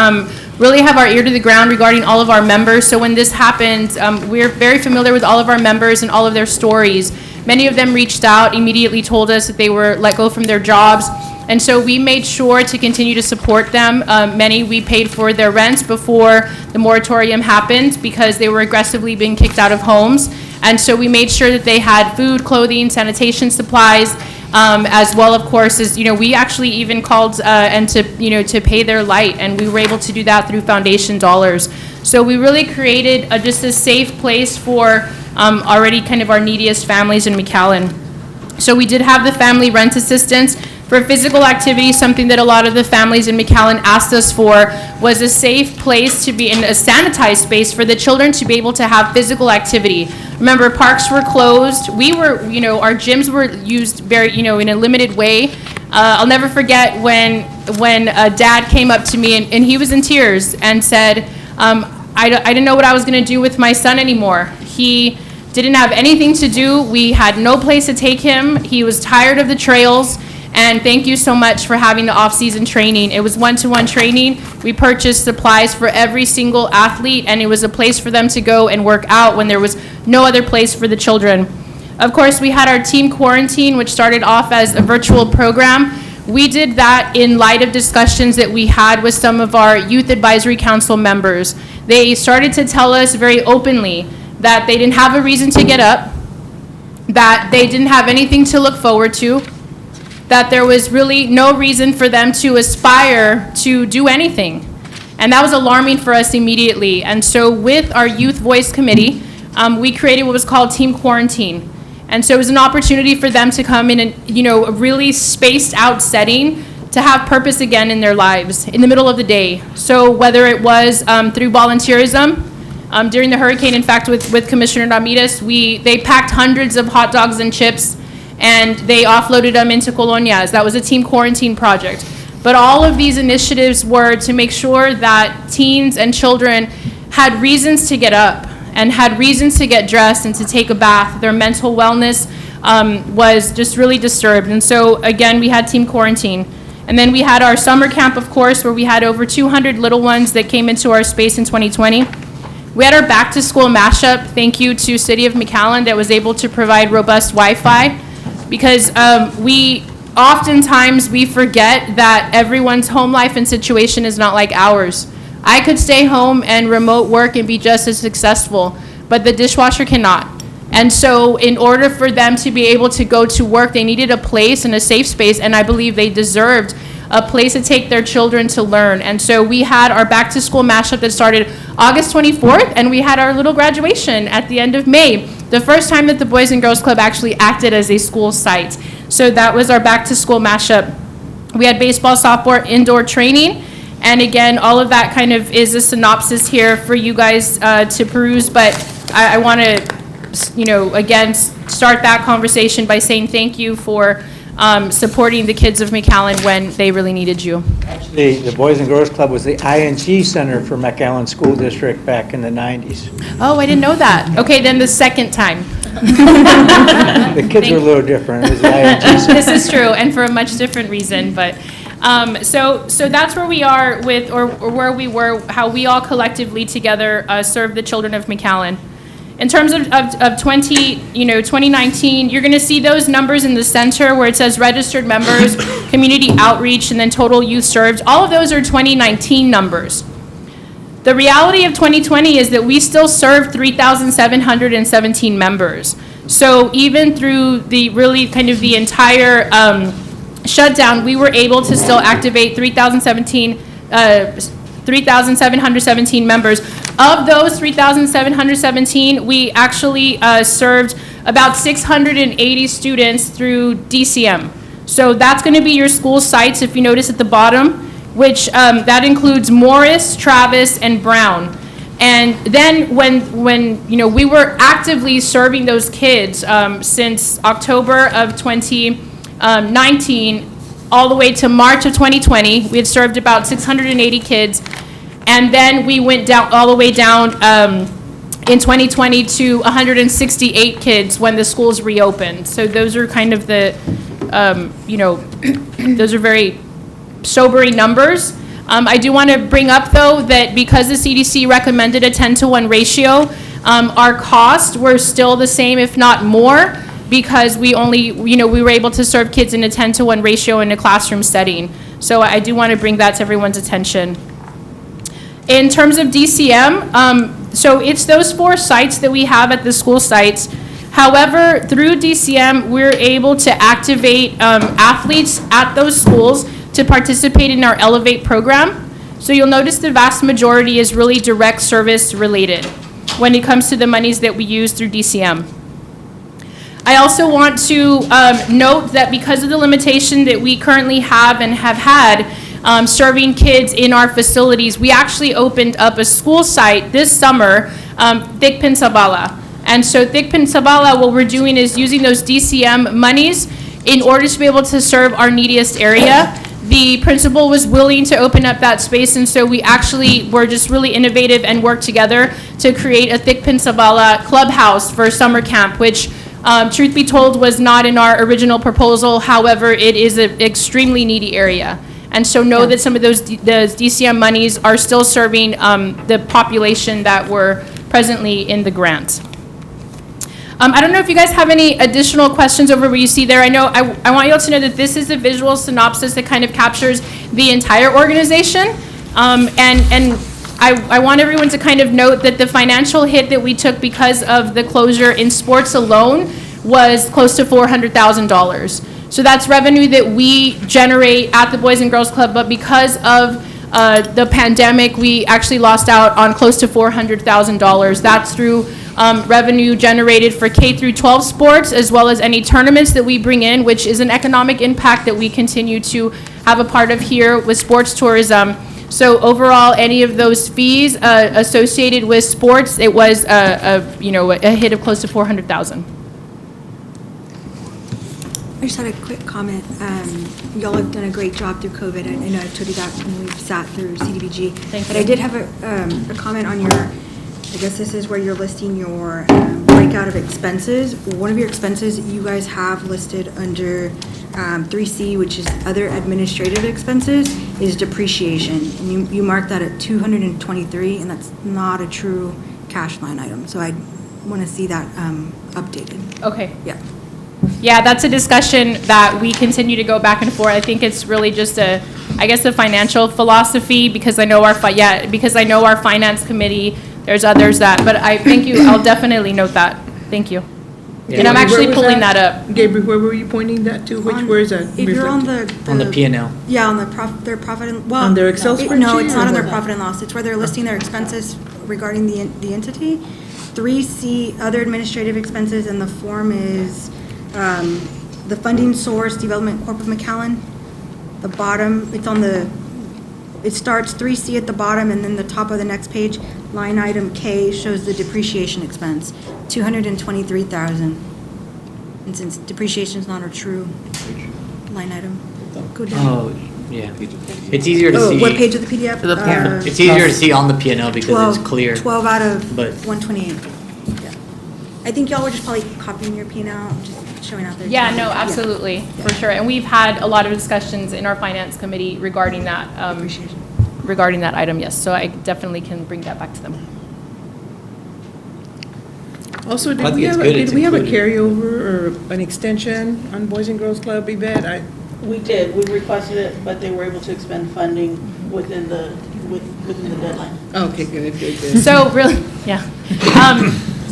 Speaker 13: really have our ear to the ground regarding all of our members. So when this happened, we're very familiar with all of our members and all of their stories. Many of them reached out, immediately told us that they were let go from their jobs. And so we made sure to continue to support them. Many, we paid for their rents before the moratorium happened because they were aggressively being kicked out of homes. And so we made sure that they had food, clothing, sanitation supplies, as well, of course, as, we actually even called and to pay their light, and we were able to do that through foundation dollars. So we really created just a safe place for already kind of our neediest families in McAllen. So we did have the family rent assistance. For physical activity, something that a lot of the families in McAllen asked us for was a safe place to be in, a sanitized space for the children to be able to have physical activity. Remember, parks were closed. We were, our gyms were used very, in a limited way. I'll never forget when Dad came up to me and he was in tears and said, I didn't know what I was going to do with my son anymore. He didn't have anything to do. We had no place to take him. He was tired of the trails. And thank you so much for having the off-season training. It was one-to-one training. We purchased supplies for every single athlete, and it was a place for them to go and work out when there was no other place for the children. Of course, we had our team quarantine, which started off as a virtual program. We did that in light of discussions that we had with some of our youth advisory council members. They started to tell us very openly that they didn't have a reason to get up, that they didn't have anything to look forward to, that there was really no reason for them to aspire to do anything. And that was alarming for us immediately. And so with our Youth Voice Committee, we created what was called Team Quarantine. And so it was an opportunity for them to come in and, a really spaced out setting to have purpose again in their lives in the middle of the day. So whether it was through volunteerism, during the hurricane, in fact, with Commissioner Ramirez, they packed hundreds of hot dogs and chips and they offloaded them into colonias. That was a team quarantine project. But all of these initiatives were to make sure that teens and children had reasons to get up and had reasons to get dressed and to take a bath. Their mental wellness was just really disturbed. And so, again, we had team quarantine. And then we had our summer camp, of course, where we had over 200 little ones that came into our space in 2020. We had our back to school mashup. Thank you to City of McAllen that was able to provide robust Wi-Fi. Because oftentimes we forget that everyone's home life and situation is not like ours. I could stay home and remote work and be just as successful, but the dishwasher cannot. And so in order for them to be able to go to work, they needed a place and a safe space, and I believe they deserved a place to take their children to learn. And so we had our back to school mashup that started August 24th, and we had our little graduation at the end of May, the first time that the Boys and Girls Club actually acted as a school site. So that was our back to school mashup. We had baseball, softball, indoor training, and again, all of that kind of is a synopsis here for you guys to peruse, but I want to, again, start that conversation by saying thank you for supporting the kids of McAllen when they really needed you.
Speaker 2: The Boys and Girls Club was the ING Center for McAllen School District back in the 90s.
Speaker 13: Oh, I didn't know that. Okay, then the second time.
Speaker 2: The kids were a little different. It was the ING Center.
Speaker 13: This is true, and for a much different reason. But so that's where we are with, or where we were, how we all collectively together serve the children of McAllen. In terms of 2019, you're going to see those numbers in the center where it says registered members, community outreach, and then total youth served. All of those are 2019 numbers. The reality of 2020 is that we still serve 3,717 members. So even through the really kind of the entire shutdown, we were able to still activate 3,717 members. Of those 3,717, we actually served about 680 students through DCM. So that's going to be your school sites, if you notice at the bottom, which that includes Morris, Travis, and Brown. And then when we were actively serving those kids since October of 2019 all the way to March of 2020, we had served about 680 kids. And then we went down all the way down in 2020 to 168 kids when the schools reopened. So those are kind of the, those are very sobering numbers. I do want to bring up, though, that because the CDC recommended a 10-to-1 ratio, our costs were still the same, if not more, because we were able to serve kids in a 10-to-1 ratio in a classroom setting. So I do want to bring that to everyone's attention. In terms of DCM, so it's those 4 sites that we have at the school sites. However, through DCM, we're able to activate athletes at those schools to participate in our Elevate program. So you'll notice the vast majority is really direct service related when it comes to the monies that we use through DCM. I also want to note that because of the limitation that we currently have and have had serving kids in our facilities, we actually opened up a school site this summer, Thicpin Zabala. And so Thicpin Zabala, what we're doing is using those DCM monies in order to be able to serve our neediest area. The principal was willing to open up that space, and so we actually were just really innovative and worked together to create a Thicpin Zabala clubhouse for summer camp, which truth be told was not in our original proposal. However, it is an extremely needy area. And so know that some of those DCM monies are still serving the population that were presently in the grant. I don't know if you guys have any additional questions over what you see there. I want you all to know that this is a visual synopsis that kind of captures the entire organization. And I want everyone to kind of note that the financial hit that we took because of the closure in sports alone was close to $400,000. So that's revenue that we generate at the Boys and Girls Club, but because of the pandemic, we actually lost out on close to $400,000. That's through revenue generated for K through 12 sports, as well as any tournaments that we bring in, which is an economic impact that we continue to have a part of here with sports tourism. So overall, any of those fees associated with sports, it was a hit of close to $400,000.
Speaker 22: I just had a quick comment. Y'all have done a great job through COVID. I know I've told you that when we've sat through CDBG. But I did have a comment on your, I guess this is where you're listing your breakout of expenses. One of your expenses you guys have listed under 3C, which is other administrative expenses, is depreciation. And you marked that at 223, and that's not a true cash line item. So I want to see that updated.
Speaker 13: Okay.
Speaker 22: Yeah.
Speaker 13: Yeah, that's a discussion that we continue to go back and forth. I think it's really just a financial philosophy, because I know our finance committee. There's others that, but I thank you. I'll definitely note that. Thank you.
Speaker 9: Yeah.
Speaker 13: And I'm actually pulling that up.
Speaker 9: Gabriel, where were you pointing that to? Where is that?
Speaker 22: If you're on the
Speaker 11: P&L.
Speaker 22: Yeah, on their profit and, well.
Speaker 9: On their Excel spreadsheet?
Speaker 22: No, it's not on their
Speaker 9: or-
Speaker 22: profit and loss. It's where they're listing their expenses regarding the entity. 3C, other administrative expenses, and the form is the funding source, Development Corp of McAllen. The bottom, it starts 3C at the bottom, and then the top of the next page, line item K shows the depreciation expense, $223,000. And since depreciation is not a true line item, go down.
Speaker 11: Oh, yeah. It's easier to see.
Speaker 22: What page of the PDF?
Speaker 11: It's easier to see on the P&L because it's clear.
Speaker 22: 12 out of
Speaker 11: But
Speaker 22: 128. Yeah. I think y'all were just probably copying your P&L, just showing out there.
Speaker 13: Yeah, no, absolutely, for sure. And we've had a lot of discussions in our finance committee regarding that, regarding that item, yes. So I definitely can bring that back to them.
Speaker 9: Also,
Speaker 11: I
Speaker 9: did
Speaker 11: think
Speaker 9: we
Speaker 11: it's
Speaker 9: have
Speaker 11: good
Speaker 9: a
Speaker 11: it's
Speaker 9: carryover or an extension on Boys and Girls Club event?
Speaker 15: We did, we requested it, but they were able to expend funding within the deadline.
Speaker 9: Okay, good.
Speaker 13: So really, yeah.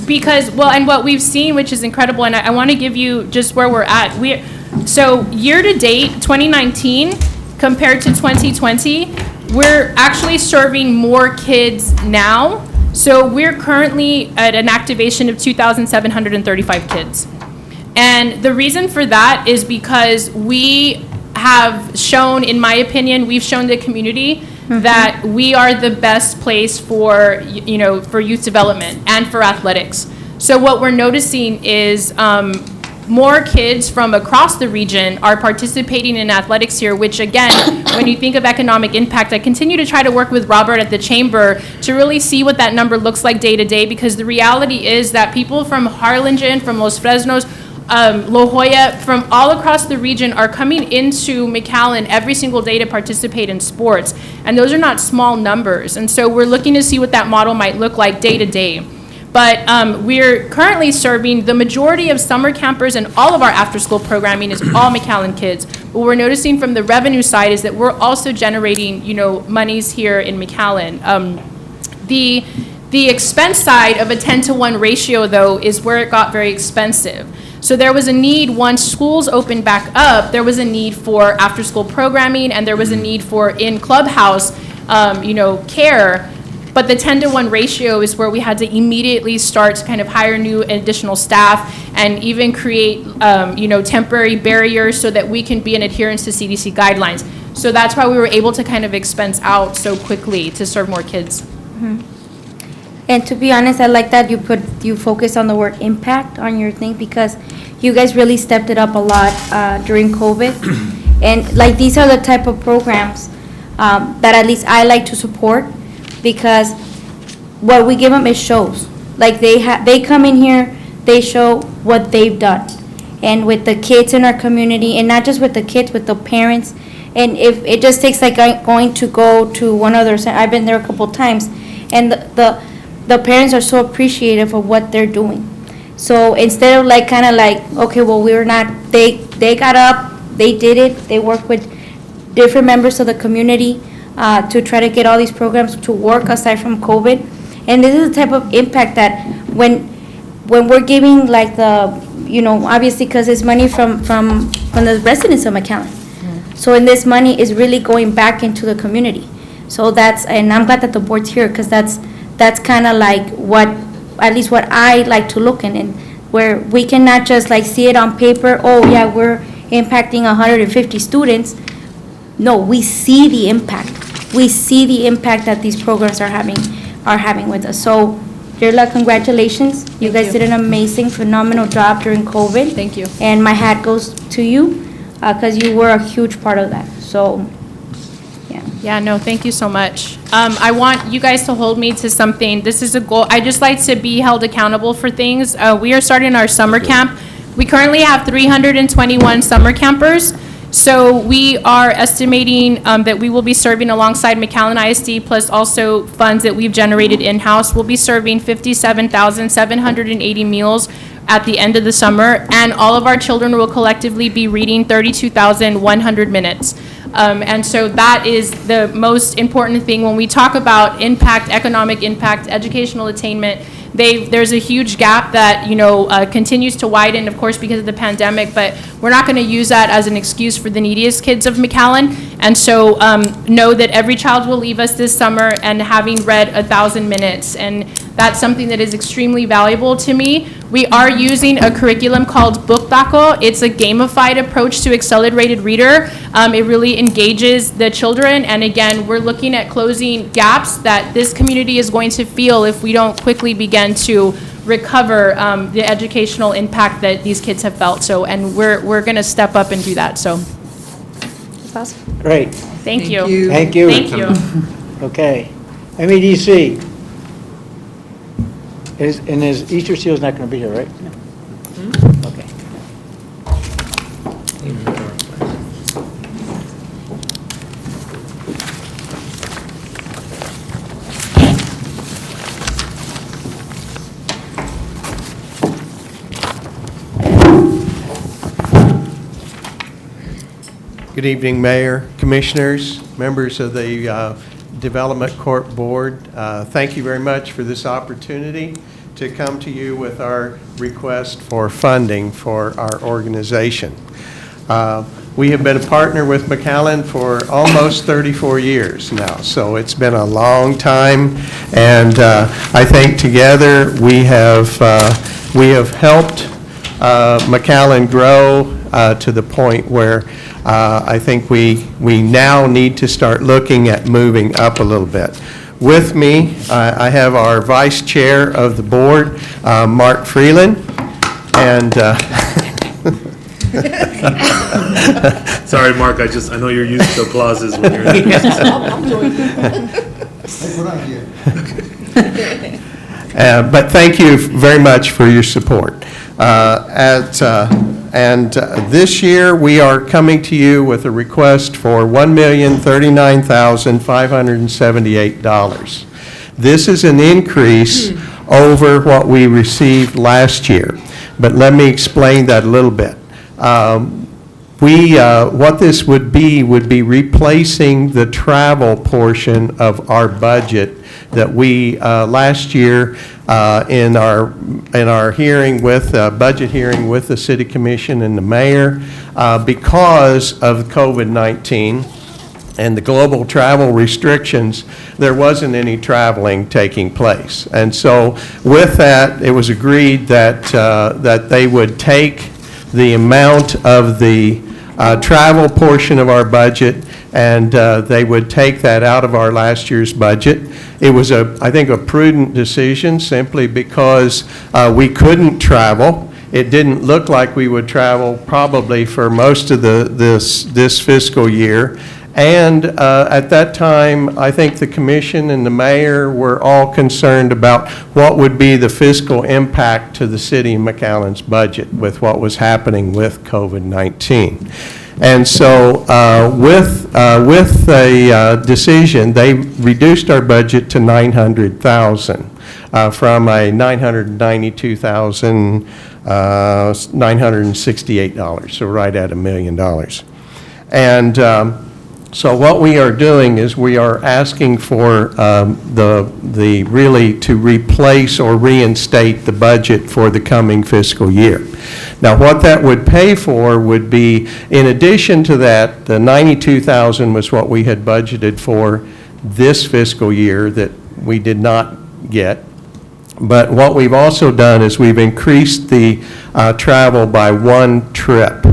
Speaker 13: Because, well, and what we've seen, which is incredible, and I want to give you just where we're at. So year to date, 2019, compared to 2020, we're actually serving more kids now. So we're currently at an activation of 2,735 kids. And the reason for that is because we have shown, in my opinion, we've shown the community that we are the best place for, for youth development and for athletics. So what we're noticing is more kids from across the region are participating in athletics here, which again, when you think of economic impact, I continue to try to work with Robert at the Chamber to really see what that number looks like day to day, because the reality is that people from Harlingen, from Los Fresnos, La Jolla, from all across the region are coming into McAllen every single day to participate in sports. And those are not small numbers. And so we're looking to see what that model might look like day to day. But we're currently serving the majority of summer campers, and all of our after-school programming is all McAllen kids. What we're noticing from the revenue side is that we're also generating, monies here in McAllen. The expense side of a 10-to-1 ratio, though, is where it got very expensive. So there was a need, once schools opened back up, there was a need for after-school programming, and there was a need for in-clubhouse, care. But the 10-to-1 ratio is where we had to immediately start to kind of hire new additional staff and even create, temporary barriers so that we can be in adherence to CDC guidelines. So that's why we were able to kind of expense out so quickly to serve more kids.
Speaker 5: Mm-hmm. And to be honest, I like that you focus on the word impact on your thing, because you guys really stepped it up a lot during COVID. And like, these are the type of programs that at least I like to support, because what we give them is shows. Like, they come in here, they show what they've done, and with the kids in our community, and not just with the kids, with the parents. And if it just takes like going to go to one other center, I've been there a couple times, and the parents are so appreciative of what they're doing. So instead of like kind of like, okay, well, we're not, they got up, they did it, they worked with different members of the community to try to get all these programs to work aside from COVID. And this is the type of impact that when we're giving like the, obviously because it's money from the residents of McAllen. So and this money is really going back into the community. So and I'm glad that the board's here, because that's kind of like at least what I like to look in, and where we cannot just like see it on paper, oh yeah, we're impacting 150 students. No, we see the impact. We see the impact that these programs are having with us. So, Dirla, congratulations. You guys did an amazing, phenomenal job during COVID.
Speaker 13: Thank you.
Speaker 5: And my hat goes to you, because you were a huge part of that. So,
Speaker 13: yeah, no, thank you so much. I want you guys to hold me to something. This is a goal. I just like to be held accountable for things. We are starting our summer camp. We currently have 321 summer campers. So we are estimating that we will be serving alongside McAllen ISD, plus also funds that we've generated in-house. We'll be serving 57,780 meals at the end of the summer, and all of our children will collectively be reading 32,100 minutes. And so that is the most important thing when we talk about impact, economic impact, educational attainment. There's a huge gap that continues to widen, of course, because of the pandemic, but we're not going to use that as an excuse for the neediest kids of McAllen. And so know that every child will leave us this summer and having read 1,000 minutes, and that's something that is extremely valuable to me. We are using a curriculum called Book Taco. It's a gamified approach to accelerated reader. It really engages the children, and again, we're looking at closing gaps that this community is going to feel if we don't quickly begin to recover the educational impact that these kids have felt. So, and we're going to step up and do that. So,
Speaker 5: that's awesome.
Speaker 2: Great.
Speaker 13: Thank you.
Speaker 2: Thank you.
Speaker 13: Thank you.
Speaker 2: Okay. MEDC. Is Easter Seal's not going to be here, right? Okay.
Speaker 12: Good evening, Mayor, Commissioners, members of the Development Court Board. Thank you very much for this opportunity to come to you with our request for funding for our organization. We have been a partner with McAllen for almost 34 years now, so it's been a long time, and I think together we have helped McAllen grow to the point where I think we now need to start looking at moving up a little bit. With me, I have our Vice Chair of the Board, Mark Freeland, and
Speaker 16: Sorry, Mark, I know you're used to applauses when you're in
Speaker 12: but thank you very much for your support. This year, we are coming to you with a request for $1,039,578. This is an increase over what we received last year, but let me explain that a little bit. What this would be replacing the travel portion of our budget that we, last year, in our hearing with, budget hearing with the City Commission and the Mayor, because of COVID-19 and the global travel restrictions, there wasn't any traveling taking place. And so with that, it was agreed that they would take the amount of the travel portion of our budget, and they would take that out of our last year's budget. It was, I think, a prudent decision simply because we couldn't travel. It didn't look like we would travel probably for most of this fiscal year. And at that time, I think the commission and the mayor were all concerned about what would be the fiscal impact to the city of McAllen's budget with what was happening with COVID-19. And so with the decision, they reduced our budget to $900,000 from a $992,968, so right at $1 million. And so what we are doing is we are asking for really to replace or reinstate the budget for the coming fiscal year. Now, what that would pay for would be, in addition to that, the $92,000 was what we had budgeted for this fiscal year that we did not get. But what we've also done is we've increased the travel by one trip.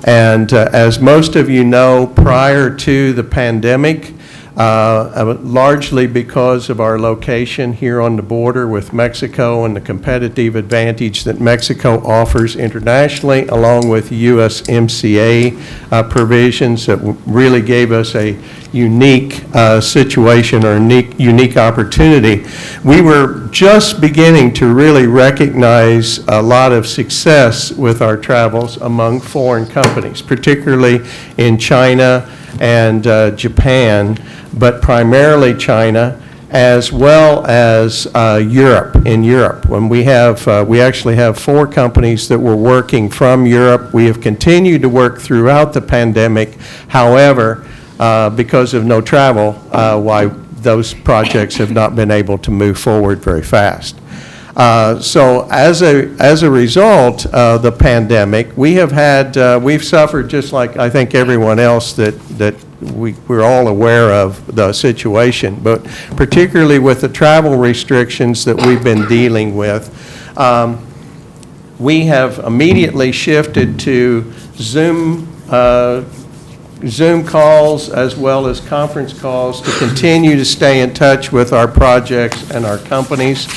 Speaker 12: And as most of you know, prior to the pandemic, largely because of our location here on the border with Mexico and the competitive advantage that Mexico offers internationally, along with USMCA provisions that really gave us a unique situation or unique opportunity. We were just beginning to really recognize a lot of success with our travels among foreign companies, particularly in China and Japan, but primarily China, as well as Europe. In Europe, when we actually have 4 companies that were working from Europe. We have continued to work throughout the pandemic. However, because of no travel, why those projects have not been able to move forward very fast. So as a result of the pandemic, we've suffered just like I think everyone else that we're all aware of the situation, but particularly with the travel restrictions that we've been dealing with, we have immediately shifted to Zoom calls as well as conference calls to continue to stay in touch with our projects and our companies.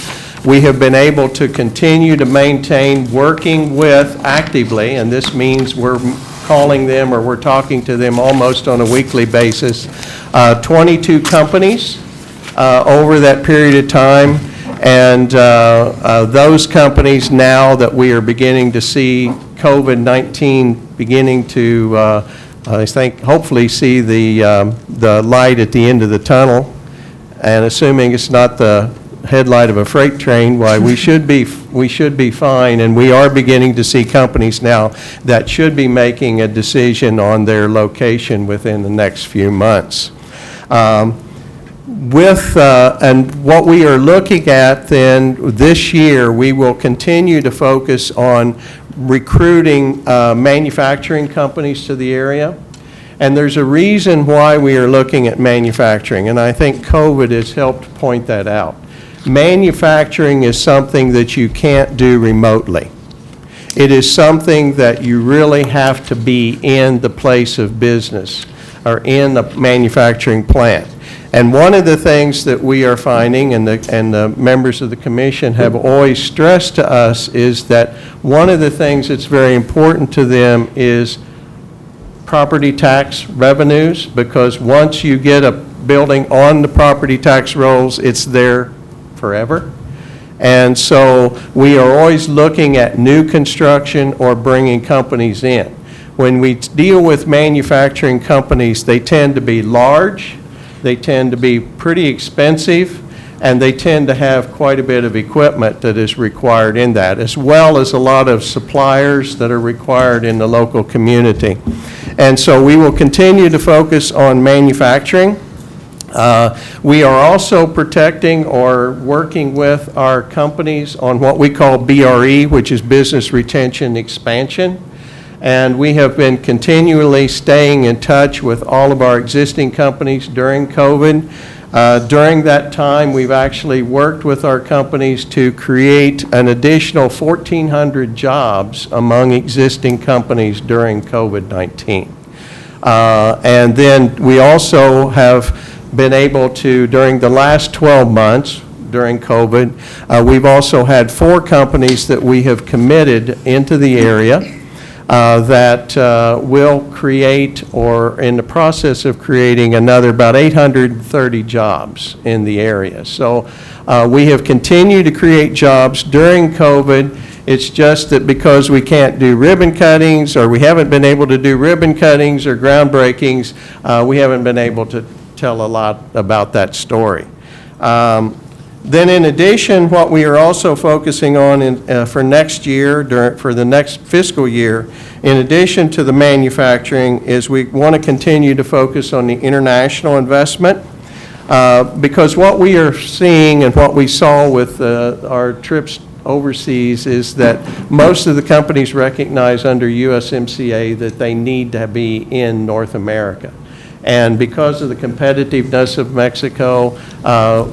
Speaker 12: We have been able to continue to maintain working with actively, and this means we're calling them or we're talking to them almost on a weekly basis, 22 companies over that period of time. And those companies, now that we are beginning to see COVID-19 beginning to I think hopefully see the light at the end of the tunnel, and assuming it's not the headlight of a freight train, why we should be fine, and we are beginning to see companies now that should be making a decision on their location within the next few months. And what we are looking at then this year, we will continue to focus on recruiting manufacturing companies to the area. And there's a reason why we are looking at manufacturing, and I think COVID has helped point that out. Manufacturing is something that you can't do remotely. It is something that you really have to be in the place of business or in the manufacturing plant. And one of the things that we are finding, and the members of the commission have always stressed to us, is that one of the things that's very important to them is property tax revenues, because once you get a building on the property tax rolls, it's there forever. And so we are always looking at new construction or bringing companies in. When we deal with manufacturing companies, they tend to be large, they tend to be pretty expensive, and they tend to have quite a bit of equipment that is required in that, as well as a lot of suppliers that are required in the local community. And so we will continue to focus on manufacturing. We are also protecting or working with our companies on what we call BRE, which is Business Retention Expansion. And we have been continually staying in touch with all of our existing companies during COVID. During that time, we've actually worked with our companies to create an additional 1,400 jobs among existing companies during COVID-19. And then we also have been able to, during the last 12 months, during COVID, we've also had 4 companies that we have committed into the area that will create, or in the process of creating, another about 830 jobs in the area. So we have continued to create jobs during COVID. It's just that because we can't do ribbon cuttings, or we haven't been able to do ribbon cuttings or groundbreakings, we haven't been able to tell a lot about that story. Then in addition, what we are also focusing on for next year, for the next fiscal year, in addition to the manufacturing, is we want to continue to focus on the international investment, because what we are seeing and what we saw with our trips overseas is that most of the companies recognize under USMCA that they need to be in North America. And because of the competitiveness of Mexico,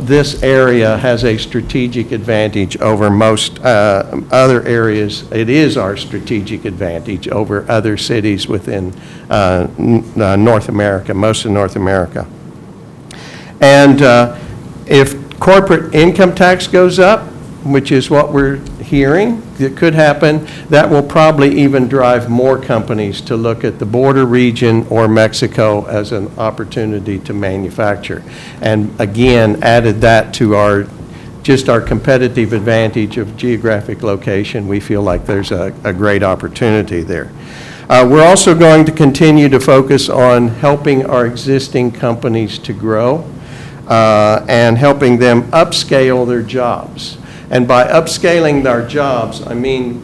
Speaker 12: this area has a strategic advantage over most other areas. It is our strategic advantage over other cities within North America, most of North America. And if corporate income tax goes up, which is what we're hearing, it could happen, that will probably even drive more companies to look at the border region or Mexico as an opportunity to manufacture. And again, added that to our competitive advantage of geographic location, we feel like there's a great opportunity there. We're also going to continue to focus on helping our existing companies to grow and helping them upscale their jobs. And by upscaling our jobs, I mean,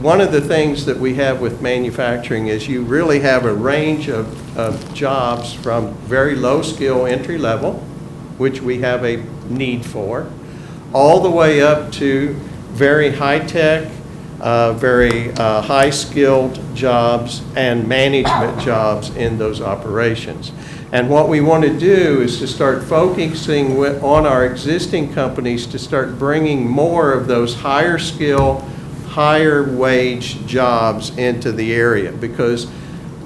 Speaker 12: one of the things that we have with manufacturing is you really have a range of jobs from very low skill entry level, which we have a need for, all the way up to very high tech, very high skilled jobs and management jobs in those operations. And what we want to do is to start focusing on our existing companies to start bringing more of those higher skill, higher wage jobs into the area. Because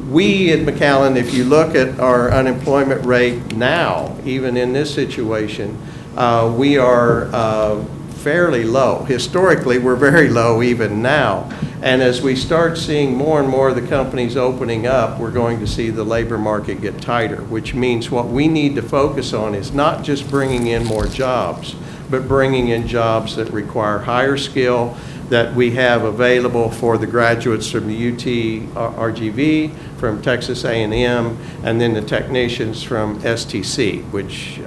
Speaker 12: we at McAllen, if you look at our unemployment rate now, even in this situation, we are fairly low. Historically, we're very low even now. And as we start seeing more and more of the companies opening up, we're going to see the labor market get tighter, which means what we need to focus on is not just bringing in more jobs, but bringing in jobs that require higher skill, that we have available for the graduates from the UT RGV, from Texas A&M, and then the technicians from STC, which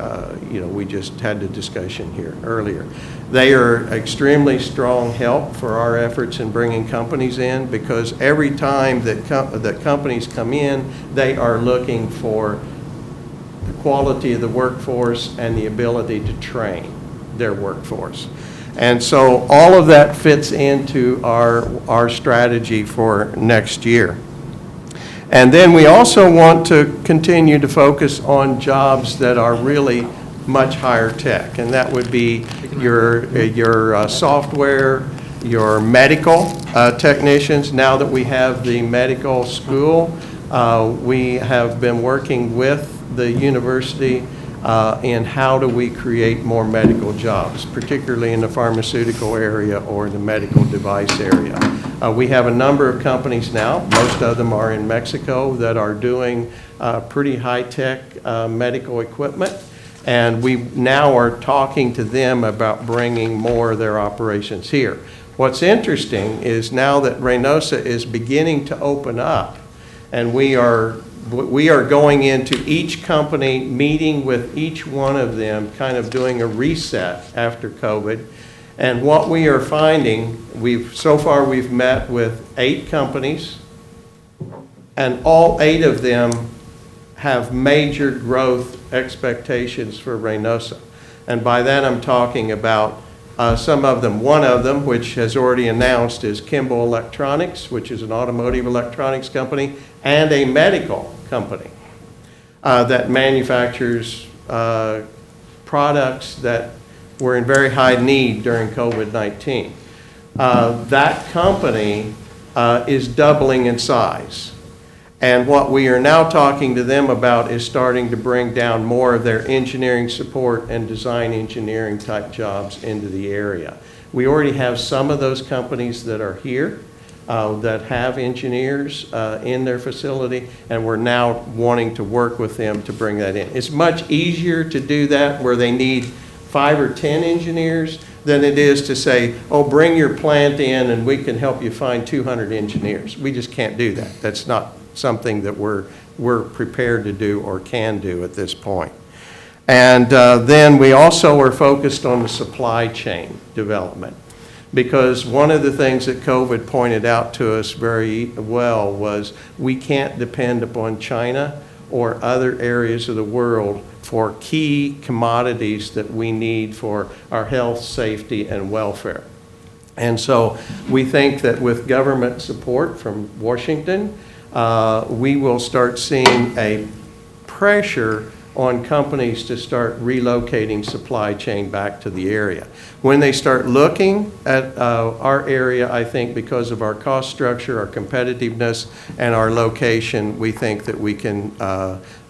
Speaker 12: we just had the discussion here earlier. They are extremely strong help for our efforts in bringing companies in, because every time that companies come in, they are looking for the quality of the workforce and the ability to train their workforce. And so all of that fits into our strategy for next year. And then we also want to continue to focus on jobs that are really much higher tech, and that would be your software, your medical technicians. Now that we have the medical school, we have been working with the university in how do we create more medical jobs, particularly in the pharmaceutical area or the medical device area. We have a number of companies now, most of them are in Mexico, that are doing pretty high-tech medical equipment. And we now are talking to them about bringing more of their operations here. What's interesting is now that Reynosa is beginning to open up, and we are going into each company, meeting with each one of them, kind of doing a reset after COVID. And what we are finding, so far we've met with 8 companies, and all 8 of them have major growth expectations for Reynosa. And by that I'm talking about some of them. One of them, which has already announced, is Kimball Electronics, which is an automotive electronics company and a medical company that manufactures products that were in very high need during COVID-19. That company is doubling in size. And what we are now talking to them about is starting to bring down more of their engineering support and design engineering type jobs into the area. We already have some of those companies that are here that have engineers in their facility, and we're now wanting to work with them to bring that in. It's much easier to do that where they need 5 or 10 engineers than it is to say, oh, bring your plant in and we can help you find 200 engineers. We just can't do that. That's not something that we're prepared to do or can do at this point. And then we also are focused on the supply chain development, because one of the things that COVID pointed out to us very well was we can't depend upon China or other areas of the world for key commodities that we need for our health, safety, and welfare. And so we think that with government support from Washington, we will start seeing a pressure on companies to start relocating supply chain back to the area. When they start looking at our area, I think because of our cost structure, our competitiveness, and our location, we think that we can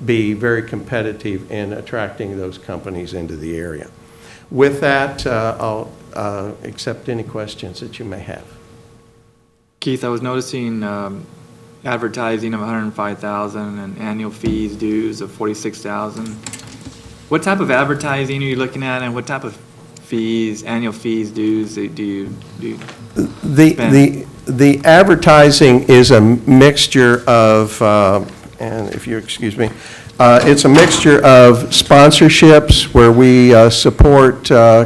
Speaker 12: be very competitive in attracting those companies into the area. With that, I'll accept any questions that you may have.
Speaker 8: Keith, I was noticing advertising of $105,000 and annual fees, dues of $46,000. What type of advertising are you looking at, and what type of fees, annual fees, dues do you spend?
Speaker 12: The advertising is a mixture of, and if you excuse me, it's a mixture of sponsorships where we support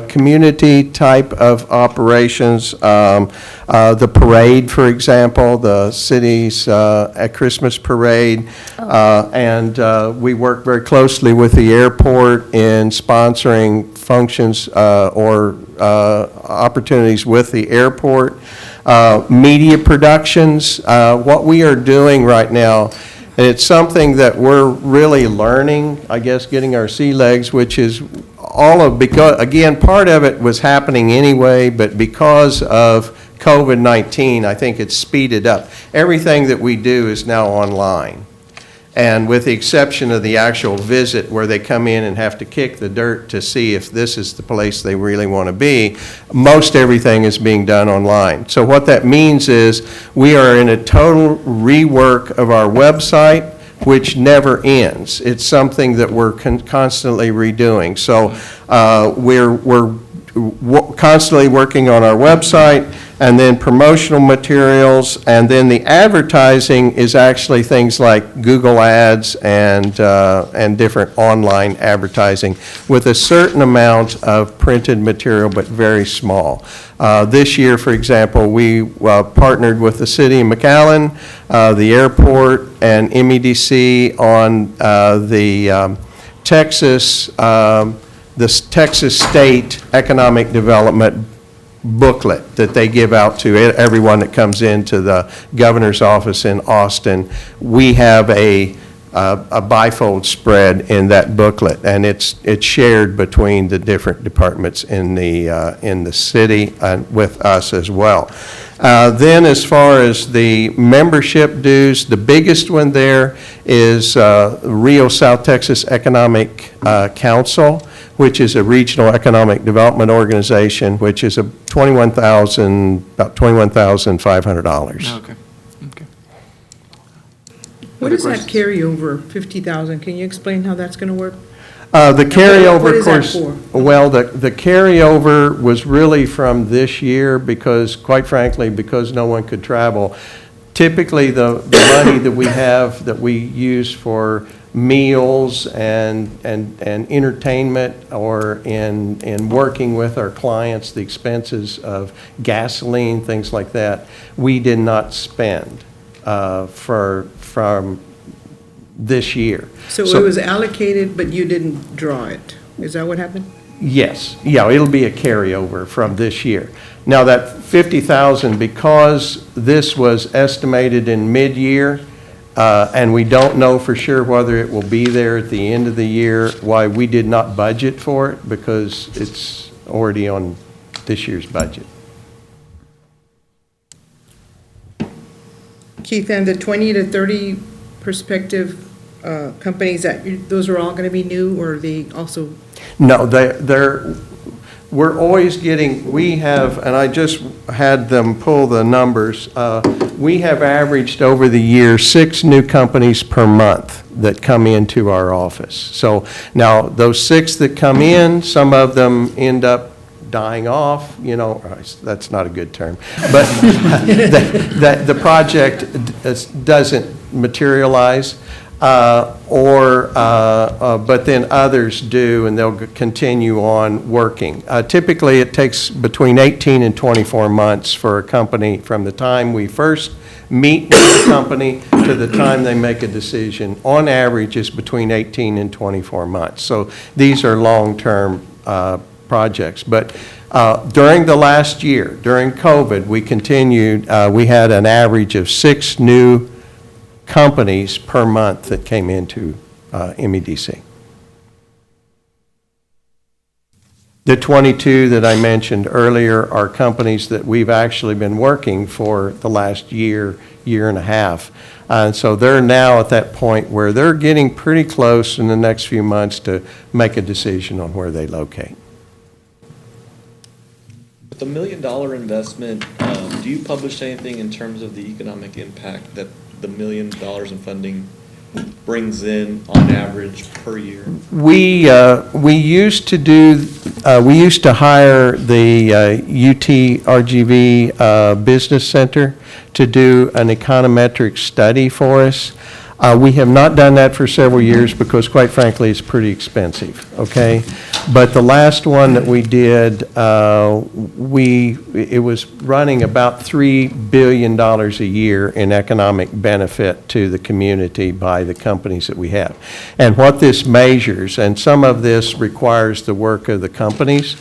Speaker 12: community type of operations. The parade, for example, the city's Christmas parade. And we work very closely with the airport in sponsoring functions or opportunities with the airport. Media productions, what we are doing right now, and it's something that we're really learning, I guess, getting our sea legs, which is because, again, part of it was happening anyway, but because of COVID-19, I think it's speeded up. Everything that we do is now online. And with the exception of the actual visit where they come in and have to kick the dirt to see if this is the place they really want to be, most everything is being done online. So what that means is we are in a total rework of our website, which never ends. It's something that we're constantly redoing. So we're constantly working on our website, and then promotional materials, and then the advertising is actually things like Google Ads and different online advertising with a certain amount of printed material, but very small. This year, for example, we partnered with the city of McAllen, the airport, and MEDC on the Texas State Economic Development booklet that they give out to everyone that comes into the governor's office in Austin. We have a bifold spread in that booklet, and it's shared between the different departments in the city and with us as well. Then as far as the membership dues, the biggest one there is Rio South Texas Economic Council, which is a regional economic development organization, which is about $21,500.
Speaker 8: Okay.
Speaker 9: What is that carryover, 50,000? Can you explain how that's going to work?
Speaker 12: The carryover,
Speaker 9: what
Speaker 12: of
Speaker 9: is that
Speaker 12: course,
Speaker 9: for?
Speaker 12: well, the carryover was really from this year because, quite frankly, because no one could travel. Typically, the money that we have that we use for meals and entertainment or in working with our clients, the expenses of gasoline, things like that, we did not spend from this year.
Speaker 9: So it was allocated, but you didn't draw it. Is that what happened?
Speaker 12: Yes, yeah, it'll be a carryover from this year. Now that 50,000, because this was estimated in mid-year, and we don't know for sure whether it will be there at the end of the year, why we did not budget for it, because it's already on this year's budget.
Speaker 9: Keith, and the 20 to 30 prospective companies, those are all going to be new, or are they also?
Speaker 12: No, we're always getting, we have, and I just had them pull the numbers, we have averaged over the year 6 new companies per month that come into our office. So now those 6 that come in, some of them end up dying off, that's not a good term, but the project doesn't materialize, but then others do, and they'll continue on working. Typically, it takes between 18 and 24 months for a company from the time we first meet with the company to the time they make a decision. On average, is between 18 and 24 months. So these are long-term projects. But during the last year, during COVID, we continued, we had an average of 6 new companies per month that came into MEDC. The 22 that I mentioned earlier are companies that we've actually been working for the last year and a half. And so they're now at that point where they're getting pretty close in the next few months to make a decision on where they locate.
Speaker 14: With the $1 million investment, do you publish anything in terms of the economic impact that the $1 million in funding brings in on average per year? We
Speaker 12: used to hire the UT RGV Business Center to do an econometric study for us. We have not done that for several years because, quite frankly, it's pretty expensive, okay? But the last one that we did, it was running about $3 billion a year in economic benefit to the community by the companies that we have. And what this measures, and some of this requires the work of the companies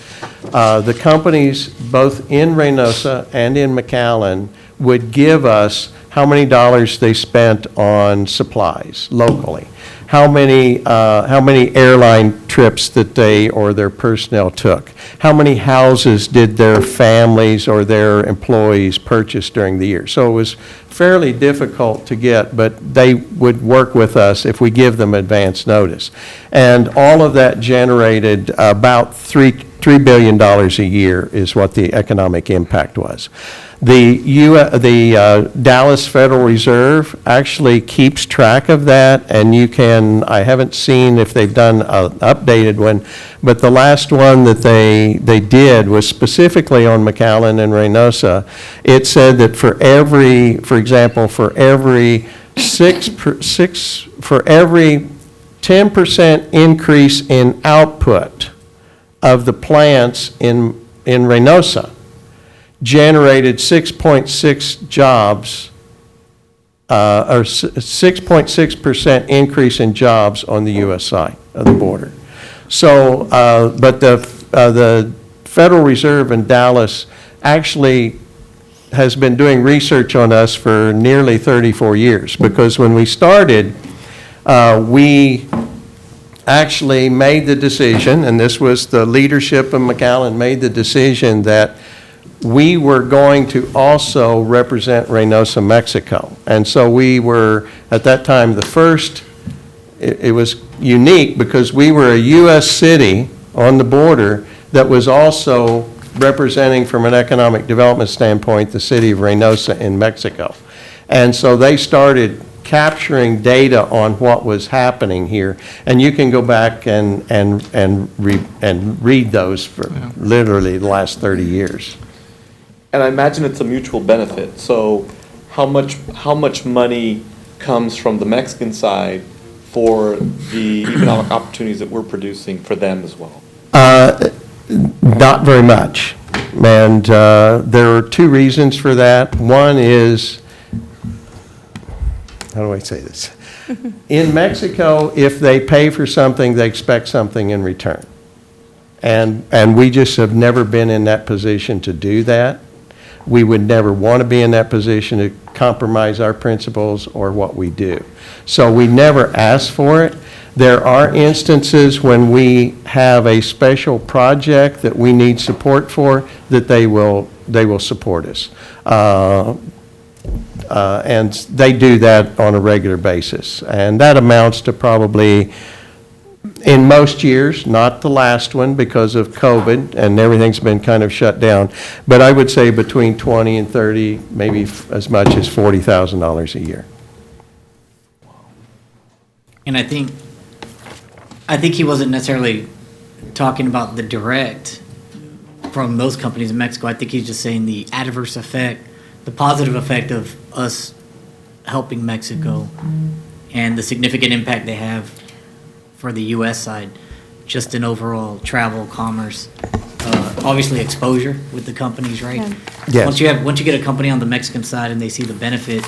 Speaker 12: both in Reynosa and in McAllen would give us how many dollars they spent on supplies locally, how many airline trips that they or their personnel took, how many houses did their families or their employees purchase during the year. So it was fairly difficult to get, but they would work with us if we give them advance notice. And all of that generated about $3 billion a year is what the economic impact was. The Dallas Federal Reserve actually keeps track of that, and I haven't seen if they've done an updated one, but the last one that they did was specifically on McAllen and Reynosa. It said that for every 10% increase in output of the plants in Reynosa, generated 6.6 jobs, or 6.6% increase in jobs on the U.S. side of the border. So, but the Federal Reserve in Dallas actually has been doing research on us for nearly 34 years, because when we started, we actually made the decision, and this was the leadership of McAllen made the decision, that we were going to also represent Reynosa, Mexico. And so we were, at that time, the first, it was unique because we were a U.S. city on the border that was also representing, from an economic development standpoint, the city of Reynosa in Mexico. And so they started capturing data on what was happening here. And you can go back and read those for literally the last 30 years.
Speaker 14: And I imagine it's a mutual benefit. So how much money comes from the Mexican side for the economic opportunities that we're producing for them as well?
Speaker 12: Not very much. And there are two reasons for that. One is, how do I say this? In Mexico, if they pay for something, they expect something in return. And we just have never been in that position to do that. We would never want to be in that position to compromise our principles or what we do. So we never ask for it. There are instances when we have a special project that we need support for, that they will support us. And they do that on a regular basis. And that amounts to probably, in most years, not the last one because of COVID and everything's been kind of shut down, but I would say between 20 and 30, maybe as much as $40,000 a year.
Speaker 11: And I think he wasn't necessarily talking about the direct from those companies in Mexico. I think he's just saying the adverse effect, the positive effect of us helping Mexico and the significant impact they have for the U.S. side, just in overall travel, commerce, obviously exposure with the companies, right?
Speaker 12: Yes.
Speaker 11: Once you get a company on the Mexican side and they see the benefit,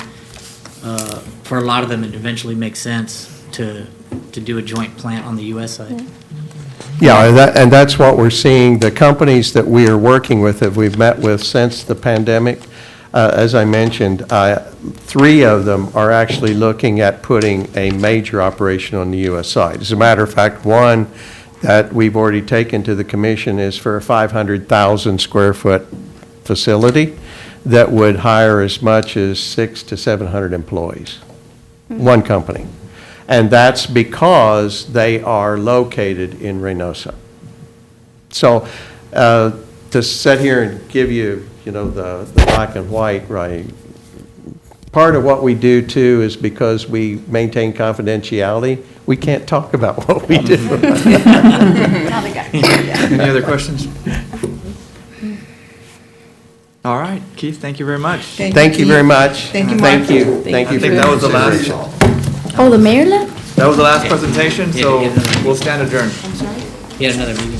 Speaker 11: for a lot of them, it eventually makes sense to do a joint plant on the U.S. side.
Speaker 12: Yeah, and that's what we're seeing. The companies that we are working with, that we've met with since the pandemic, as I mentioned, 3 of them are actually looking at putting a major operation on the U.S. side. As a matter of fact, one that we've already taken to the commission is for a 500,000 square foot facility that would hire as much as 600 to 700 employees. One company. And that's because they are located in Reynosa. So to sit here and give you, the black and white, right? Part of what we do too is because we maintain confidentiality, we can't talk about what we do.
Speaker 8: Any other questions? All right, Keith, thank you very much.
Speaker 12: Thank you very much.
Speaker 9: Thank you, Mark.
Speaker 12: Thank you. Thank you.
Speaker 8: I think that was the last.
Speaker 5: Oh, the mayor left?
Speaker 8: That was the last presentation, so we'll stand adjourned.
Speaker 11: He had another meeting.